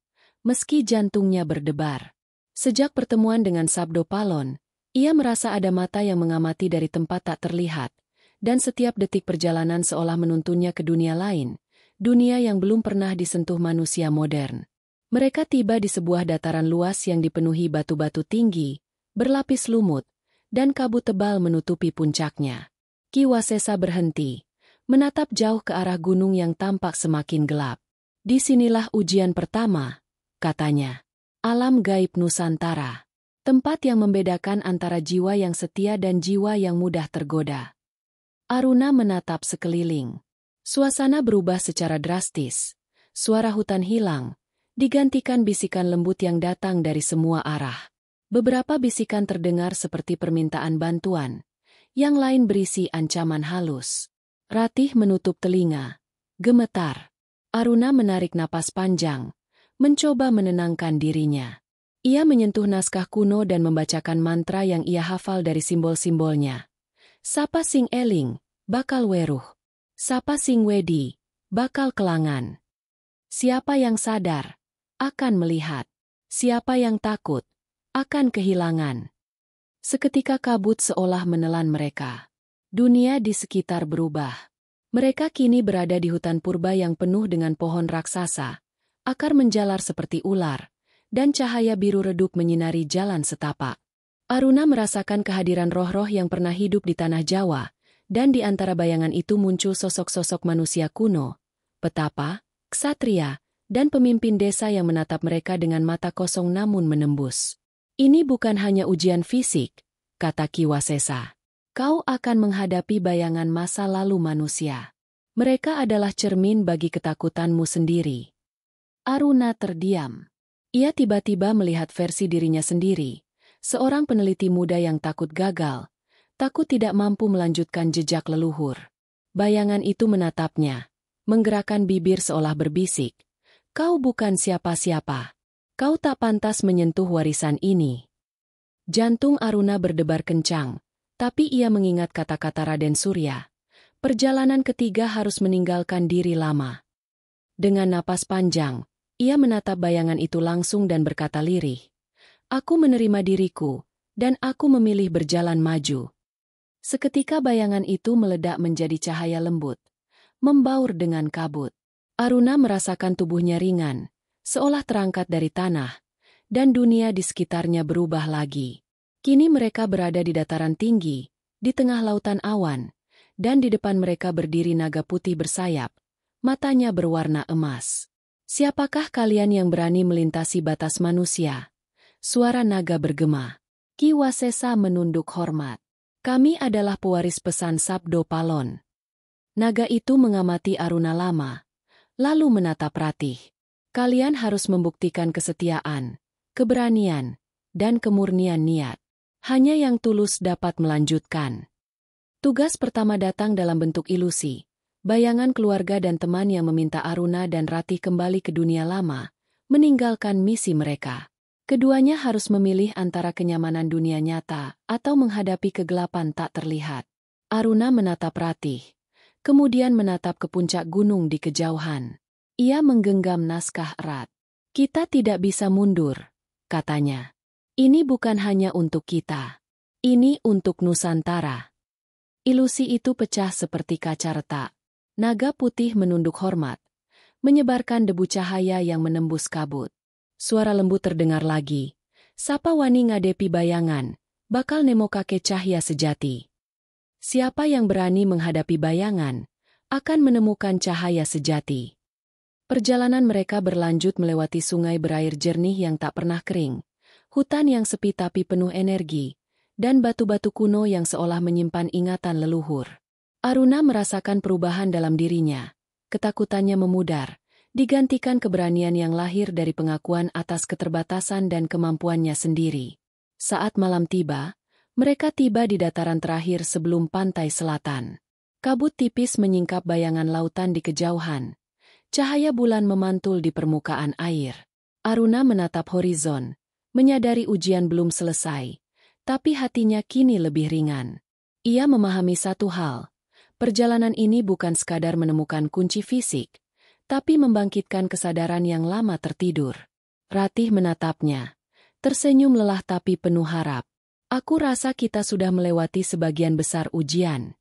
meski jantungnya berdebar. Sejak pertemuan dengan Sabdo Palon, ia merasa ada mata yang mengamati dari tempat tak terlihat, dan setiap detik perjalanan seolah menuntunnya ke dunia lain, dunia yang belum pernah disentuh manusia modern. Mereka tiba di sebuah dataran luas yang dipenuhi batu-batu tinggi, berlapis lumut, dan kabut tebal menutupi puncaknya. Ki Wasesa berhenti, menatap jauh ke arah gunung yang tampak semakin gelap. "Disinilah ujian pertama," katanya. "Alam gaib Nusantara. Tempat yang membedakan antara jiwa yang setia dan jiwa yang mudah tergoda." Aruna menatap sekeliling. Suasana berubah secara drastis. Suara hutan hilang, digantikan bisikan lembut yang datang dari semua arah. Beberapa bisikan terdengar seperti permintaan bantuan, yang lain berisi ancaman halus. Ratih menutup telinga, gemetar. Aruna menarik napas panjang, mencoba menenangkan dirinya. Ia menyentuh naskah kuno dan membacakan mantra yang ia hafal dari simbol-simbolnya. "Sapa sing eling, bakal weruh. Sapa sing wedi, bakal kelangan. Siapa yang sadar, akan melihat. Siapa yang takut, akan kehilangan." Seketika kabut seolah menelan mereka. Dunia di sekitar berubah. Mereka kini berada di hutan purba yang penuh dengan pohon raksasa, akar menjalar seperti ular, dan cahaya biru redup menyinari jalan setapak. Aruna merasakan kehadiran roh-roh yang pernah hidup di tanah Jawa, dan di antara bayangan itu muncul sosok-sosok manusia kuno, petapa, ksatria, dan pemimpin desa yang menatap mereka dengan mata kosong namun menembus. "Ini bukan hanya ujian fisik," kata Ki Wasesa. "Kau akan menghadapi bayangan masa lalu manusia. Mereka adalah cermin bagi ketakutanmu sendiri." Aruna terdiam. Ia tiba-tiba melihat versi dirinya sendiri, seorang peneliti muda yang takut gagal, takut tidak mampu melanjutkan jejak leluhur. Bayangan itu menatapnya, menggerakkan bibir seolah berbisik, "Kau bukan siapa-siapa. Kau tak pantas menyentuh warisan ini." Jantung Aruna berdebar kencang, tapi ia mengingat kata-kata Raden Surya. Perjalanan ketiga harus meninggalkan diri lama. Dengan napas panjang, ia menatap bayangan itu langsung dan berkata lirih. Aku menerima diriku, dan aku memilih berjalan maju. Seketika bayangan itu meledak menjadi cahaya lembut, membaur dengan kabut. Aruna merasakan tubuhnya ringan, seolah terangkat dari tanah, dan dunia di sekitarnya berubah lagi. Kini mereka berada di dataran tinggi, di tengah lautan awan, dan di depan mereka berdiri naga putih bersayap, matanya berwarna emas. Siapakah kalian yang berani melintasi batas manusia? Suara naga bergema. Ki Wasesa menunduk hormat. Kami adalah pewaris pesan Sabdo Palon. Naga itu mengamati Aruna lama, lalu menatap Ratih. Kalian harus membuktikan kesetiaan, keberanian, dan kemurnian niat. Hanya yang tulus dapat melanjutkan. Tugas pertama datang dalam bentuk ilusi. Bayangan keluarga dan teman yang meminta Aruna dan Ratih kembali ke dunia lama, meninggalkan misi mereka. Keduanya harus memilih antara kenyamanan dunia nyata atau menghadapi kegelapan tak terlihat. Aruna menatap Ratih, kemudian menatap ke puncak gunung di kejauhan. Ia menggenggam naskah erat. Kita tidak bisa mundur, katanya. Ini bukan hanya untuk kita. Ini untuk Nusantara. Ilusi itu pecah seperti kaca retak. Naga putih menunduk hormat, menyebarkan debu cahaya yang menembus kabut. Suara lembut terdengar lagi. Sapa wani ngadepi bayangan, bakal nemo kakek cahya sejati. Siapa yang berani menghadapi bayangan, akan menemukan cahaya sejati. Perjalanan mereka berlanjut melewati sungai berair jernih yang tak pernah kering, hutan yang sepi tapi penuh energi, dan batu-batu kuno yang seolah menyimpan ingatan leluhur. Aruna merasakan perubahan dalam dirinya, ketakutannya memudar, digantikan keberanian yang lahir dari pengakuan atas keterbatasan dan kemampuannya sendiri. Saat malam tiba, mereka tiba di dataran terakhir sebelum pantai selatan. Kabut tipis menyingkap bayangan lautan di kejauhan. Cahaya bulan memantul di permukaan air. Aruna menatap horizon, menyadari ujian belum selesai, tapi hatinya kini lebih ringan. Ia memahami satu hal, perjalanan ini bukan sekadar menemukan kunci fisik, tapi membangkitkan kesadaran yang lama tertidur. Ratih menatapnya, tersenyum lelah tapi penuh harap. Aku rasa kita sudah melewati sebagian besar ujian.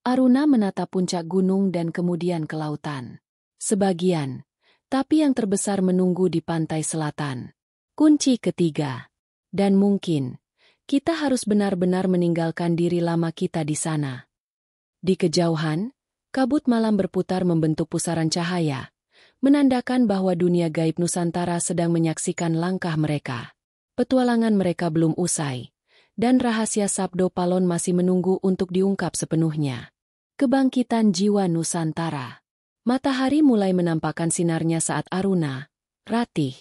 Aruna menatap puncak gunung dan kemudian ke lautan. Sebagian, tapi yang terbesar menunggu di pantai selatan. Kunci ketiga. Dan mungkin, kita harus benar-benar meninggalkan diri lama kita di sana. Di kejauhan, kabut malam berputar membentuk pusaran cahaya, menandakan bahwa dunia gaib Nusantara sedang menyaksikan langkah mereka. Petualangan mereka belum usai, dan rahasia Sabdo Palon masih menunggu untuk diungkap sepenuhnya. Kebangkitan jiwa Nusantara. Matahari mulai menampakkan sinarnya saat Aruna, Ratih,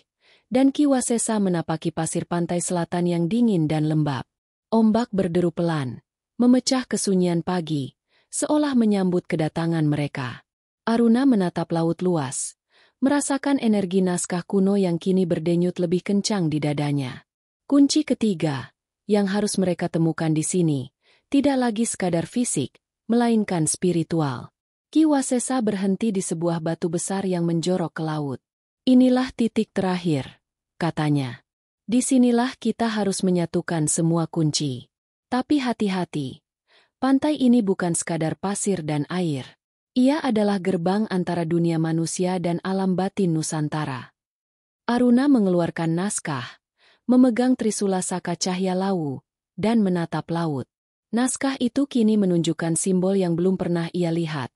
dan Ki Wasesa menapaki pasir pantai selatan yang dingin dan lembab. Ombak berderu pelan, memecah kesunyian pagi, seolah menyambut kedatangan mereka. Aruna menatap laut luas, merasakan energi naskah kuno yang kini berdenyut lebih kencang di dadanya. Kunci ketiga, yang harus mereka temukan di sini, tidak lagi sekadar fisik, melainkan spiritual. Ki Wasesa berhenti di sebuah batu besar yang menjorok ke laut. Inilah titik terakhir, katanya. Disinilah kita harus menyatukan semua kunci. Tapi hati-hati. Pantai ini bukan sekadar pasir dan air. Ia adalah gerbang antara dunia manusia dan alam batin Nusantara. Aruna mengeluarkan naskah, memegang trisula saka cahya lawu, dan menatap laut. Naskah itu kini menunjukkan simbol yang belum pernah ia lihat.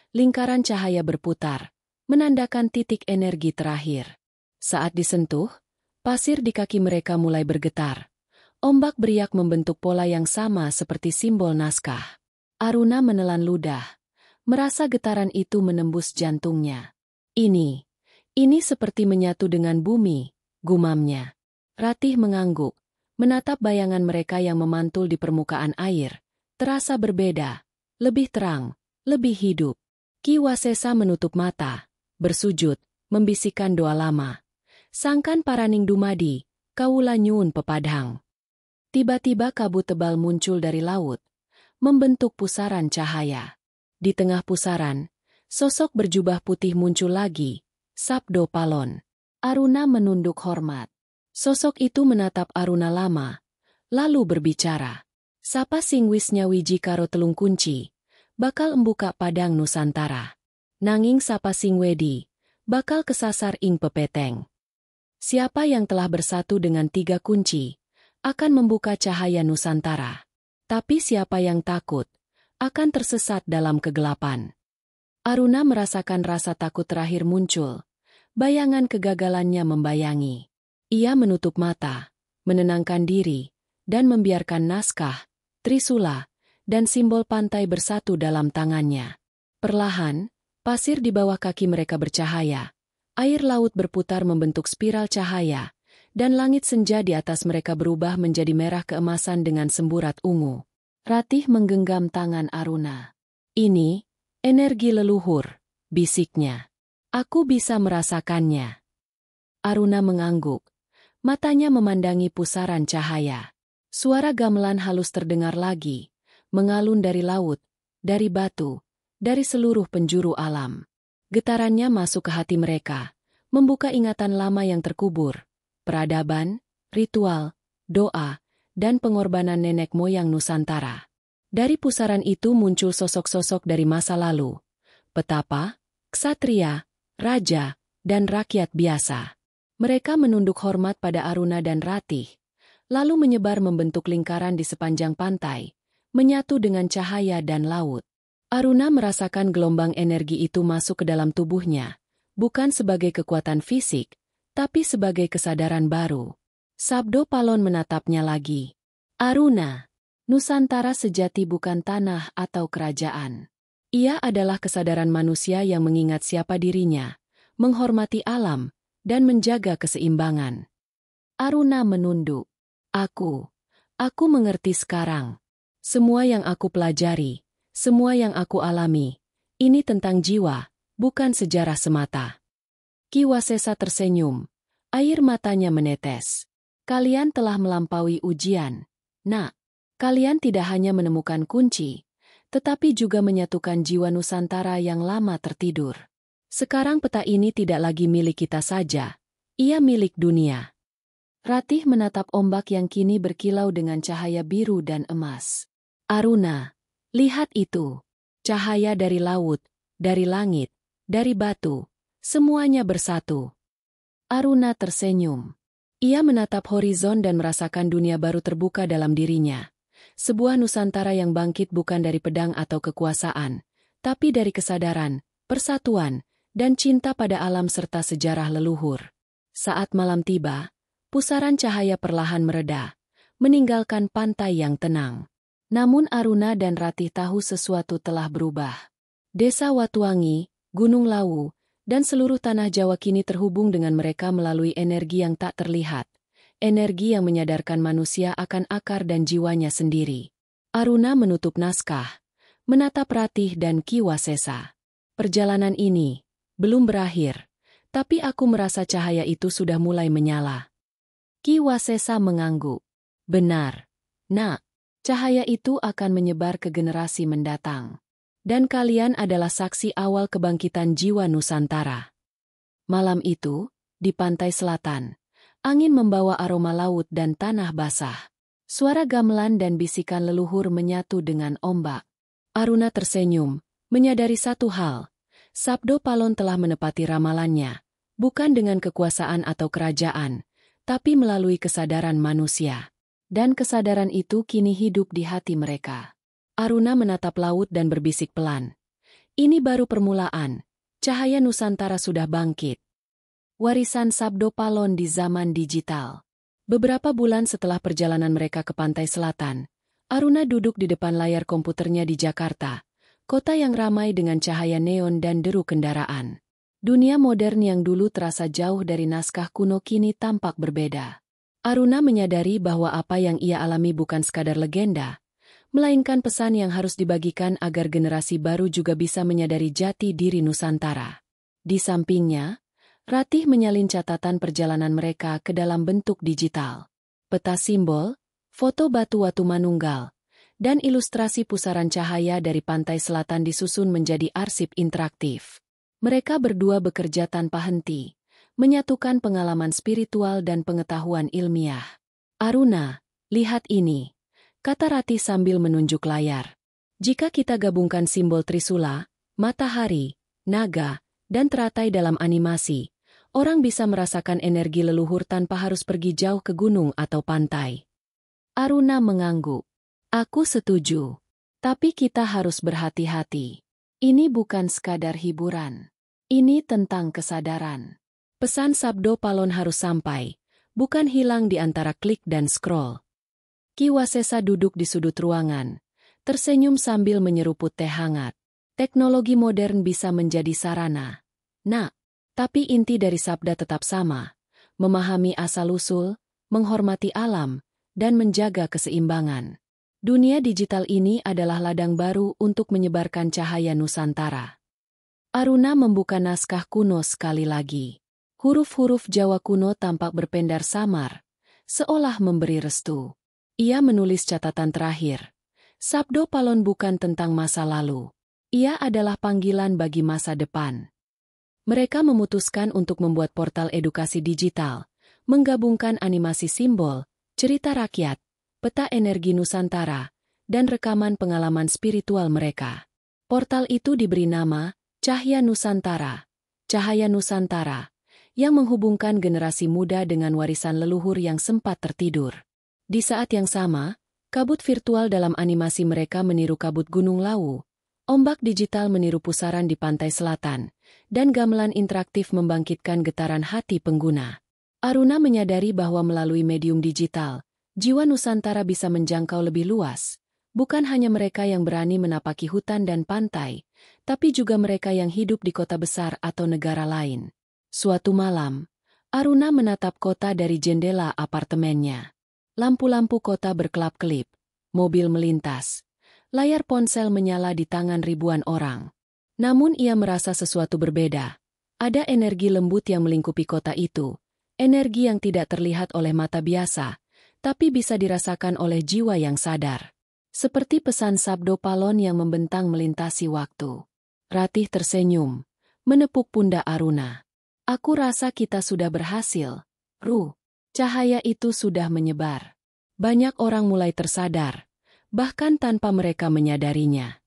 Lingkaran cahaya berputar, menandakan titik energi terakhir. Saat disentuh, pasir di kaki mereka mulai bergetar. Ombak beriak membentuk pola yang sama seperti simbol naskah. Aruna menelan ludah, merasa getaran itu menembus jantungnya. Ini seperti menyatu dengan bumi, gumamnya. Ratih mengangguk, menatap bayangan mereka yang memantul di permukaan air. Terasa berbeda, lebih terang, lebih hidup. Ki Wasesa menutup mata, bersujud, membisikkan doa lama. Sangkan paraning dumadi, kawula nyuwun pepadhang. Tiba-tiba kabut tebal muncul dari laut, membentuk pusaran cahaya. Di tengah pusaran, sosok berjubah putih muncul lagi, Sabdo Palon. Aruna menunduk hormat. Sosok itu menatap Aruna lama, lalu berbicara. Sapa sing wis nyawiji karo telung kunci, bakal embuka padang Nusantara. Nanging sapa sing wedi, bakal kesasar ing pepeteng. Siapa yang telah bersatu dengan 3 kunci, akan membuka cahaya Nusantara. Tapi siapa yang takut, akan tersesat dalam kegelapan. Aruna merasakan rasa takut terakhir muncul. Bayangan kegagalannya membayangi. Ia menutup mata, menenangkan diri, dan membiarkan naskah, trisula, dan simbol pantai bersatu dalam tangannya. Perlahan, pasir di bawah kaki mereka bercahaya. Air laut berputar membentuk spiral cahaya, dan langit senja di atas mereka berubah menjadi merah keemasan dengan semburat ungu. Ratih menggenggam tangan Aruna. Ini, energi leluhur, bisiknya. Aku bisa merasakannya. Aruna mengangguk. Matanya memandangi pusaran cahaya. Suara gamelan halus terdengar lagi, mengalun dari laut, dari batu, dari seluruh penjuru alam. Getarannya masuk ke hati mereka, membuka ingatan lama yang terkubur. Peradaban, ritual, doa, dan pengorbanan nenek moyang Nusantara. Dari pusaran itu muncul sosok-sosok dari masa lalu. Petapa, ksatria, raja, dan rakyat biasa. Mereka menunduk hormat pada Aruna dan Ratih, lalu menyebar membentuk lingkaran di sepanjang pantai, menyatu dengan cahaya dan laut. Aruna merasakan gelombang energi itu masuk ke dalam tubuhnya, bukan sebagai kekuatan fisik, tapi sebagai kesadaran baru. Sabdo Palon menatapnya lagi. Aruna, Nusantara sejati bukan tanah atau kerajaan. Ia adalah kesadaran manusia yang mengingat siapa dirinya, menghormati alam, dan menjaga keseimbangan. Aruna menunduk. Aku mengerti sekarang. Semua yang aku pelajari, semua yang aku alami, ini tentang jiwa, bukan sejarah semata. Ki Wasesa tersenyum. Air matanya menetes. Kalian telah melampaui ujian. Nak, kalian tidak hanya menemukan kunci, tetapi juga menyatukan jiwa Nusantara yang lama tertidur. Sekarang peta ini tidak lagi milik kita saja, ia milik dunia. Ratih menatap ombak yang kini berkilau dengan cahaya biru dan emas. Aruna, lihat itu. Cahaya dari laut, dari langit, dari batu. Semuanya bersatu. Aruna tersenyum. Ia menatap horizon dan merasakan dunia baru terbuka dalam dirinya. Sebuah Nusantara yang bangkit bukan dari pedang atau kekuasaan, tapi dari kesadaran, persatuan, dan cinta pada alam serta sejarah leluhur. Saat malam tiba, pusaran cahaya perlahan mereda, meninggalkan pantai yang tenang. Namun Aruna dan Ratih tahu sesuatu telah berubah. Desa Watuangi, Gunung Lawu, dan seluruh tanah Jawa kini terhubung dengan mereka melalui energi yang tak terlihat. Energi yang menyadarkan manusia akan akar dan jiwanya sendiri. Aruna menutup naskah, menatap Ratih dan Ki Wasesa. Perjalanan ini belum berakhir, tapi aku merasa cahaya itu sudah mulai menyala. Ki Wasesa mengangguk. Benar, Nak, cahaya itu akan menyebar ke generasi mendatang. Dan kalian adalah saksi awal kebangkitan jiwa Nusantara. Malam itu, di pantai selatan, angin membawa aroma laut dan tanah basah. Suara gamelan dan bisikan leluhur menyatu dengan ombak. Aruna tersenyum, menyadari satu hal. Sabdo Palon telah menepati ramalannya, bukan dengan kekuasaan atau kerajaan, tapi melalui kesadaran manusia. Dan kesadaran itu kini hidup di hati mereka. Aruna menatap laut dan berbisik pelan. Ini baru permulaan, cahaya Nusantara sudah bangkit. Warisan Sabdo Palon di zaman digital. Beberapa bulan setelah perjalanan mereka ke pantai selatan, Aruna duduk di depan layar komputernya di Jakarta, kota yang ramai dengan cahaya neon dan deru kendaraan. Dunia modern yang dulu terasa jauh dari naskah kuno kini tampak berbeda. Aruna menyadari bahwa apa yang ia alami bukan sekadar legenda, melainkan pesan yang harus dibagikan agar generasi baru juga bisa menyadari jati diri Nusantara. Di sampingnya, Ratih menyalin catatan perjalanan mereka ke dalam bentuk digital. Peta simbol, foto batu-watu manunggal, dan ilustrasi pusaran cahaya dari pantai selatan disusun menjadi arsip interaktif. Mereka berdua bekerja tanpa henti, menyatukan pengalaman spiritual dan pengetahuan ilmiah. "Aruna, lihat ini," kata Ratih sambil menunjuk layar. "Jika kita gabungkan simbol Trisula, matahari, naga, dan teratai dalam animasi, orang bisa merasakan energi leluhur tanpa harus pergi jauh ke gunung atau pantai." Aruna mengangguk. "Aku setuju. Tapi kita harus berhati-hati. Ini bukan sekadar hiburan. Ini tentang kesadaran." Pesan Sabdo Palon harus sampai, bukan hilang di antara klik dan scroll. Ki Wasesa duduk di sudut ruangan, tersenyum sambil menyeruput teh hangat. Teknologi modern bisa menjadi sarana, Nak, tapi inti dari sabda tetap sama, memahami asal-usul, menghormati alam, dan menjaga keseimbangan. Dunia digital ini adalah ladang baru untuk menyebarkan cahaya Nusantara. Aruna membuka naskah kuno sekali lagi. Huruf-huruf Jawa kuno tampak berpendar samar, seolah memberi restu. Ia menulis catatan terakhir. Sabdo Palon bukan tentang masa lalu. Ia adalah panggilan bagi masa depan. Mereka memutuskan untuk membuat portal edukasi digital, menggabungkan animasi simbol, cerita rakyat, peta energi Nusantara, dan rekaman pengalaman spiritual mereka. Portal itu diberi nama Cahya Nusantara, Cahaya Nusantara, yang menghubungkan generasi muda dengan warisan leluhur yang sempat tertidur. Di saat yang sama, kabut virtual dalam animasi mereka meniru kabut Gunung Lawu, ombak digital meniru pusaran di pantai selatan, dan gamelan interaktif membangkitkan getaran hati pengguna. Aruna menyadari bahwa melalui medium digital, jiwa Nusantara bisa menjangkau lebih luas, bukan hanya mereka yang berani menapaki hutan dan pantai, tapi juga mereka yang hidup di kota besar atau negara lain. Suatu malam, Aruna menatap kota dari jendela apartemennya. Lampu-lampu kota berkelap-kelip, mobil melintas, layar ponsel menyala di tangan ribuan orang. Namun ia merasa sesuatu berbeda. Ada energi lembut yang melingkupi kota itu, energi yang tidak terlihat oleh mata biasa, tapi bisa dirasakan oleh jiwa yang sadar. Seperti pesan Sabdo Palon yang membentang melintasi waktu. Ratih tersenyum, menepuk pundak Aruna. "Aku rasa kita sudah berhasil, Ru. Cahaya itu sudah menyebar. Banyak orang mulai tersadar, bahkan tanpa mereka menyadarinya."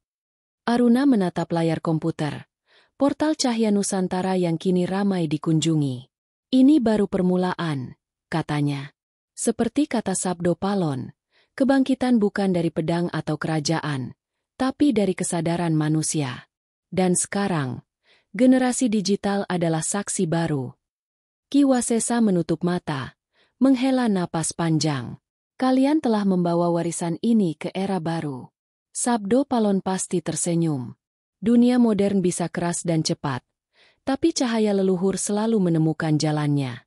Aruna menatap layar komputer. Portal Cahya Nusantara yang kini ramai dikunjungi. "Ini baru permulaan," katanya. Seperti kata Sabdo Palon, kebangkitan bukan dari pedang atau kerajaan, tapi dari kesadaran manusia. Dan sekarang, generasi digital adalah saksi baru. Ki Wasesa menutup mata, menghela napas panjang. "Kalian telah membawa warisan ini ke era baru." Sabdo Palon pasti tersenyum. Dunia modern bisa keras dan cepat, tapi cahaya leluhur selalu menemukan jalannya.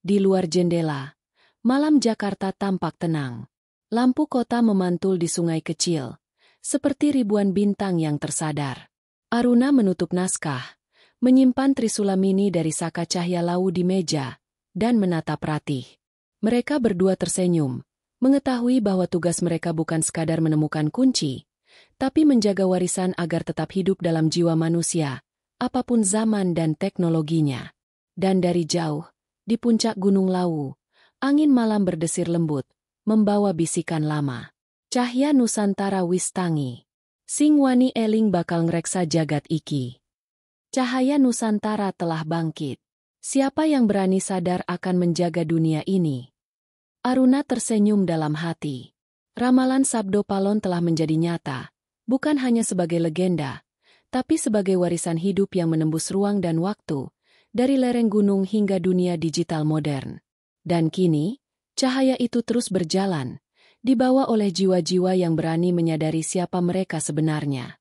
Di luar jendela, malam Jakarta tampak tenang. Lampu kota memantul di sungai kecil, seperti ribuan bintang yang tersadar. Aruna menutup naskah, menyimpan Trisula mini dari Saka Cahya Lawu di meja, dan menatap Ratih. Mereka berdua tersenyum, mengetahui bahwa tugas mereka bukan sekadar menemukan kunci, tapi menjaga warisan agar tetap hidup dalam jiwa manusia, apapun zaman dan teknologinya. Dan dari jauh, di puncak Gunung Lawu, angin malam berdesir lembut, membawa bisikan lama. "Cahya Nusantara wis tangi. Sing wani eling bakal ngreksa jagat iki. Cahaya Nusantara telah bangkit. Siapa yang berani sadar akan menjaga dunia ini?" Aruna tersenyum dalam hati. Ramalan Sabdo Palon telah menjadi nyata, bukan hanya sebagai legenda, tapi sebagai warisan hidup yang menembus ruang dan waktu, dari lereng gunung hingga dunia digital modern. Dan kini, cahaya itu terus berjalan, dibawa oleh jiwa-jiwa yang berani menyadari siapa mereka sebenarnya.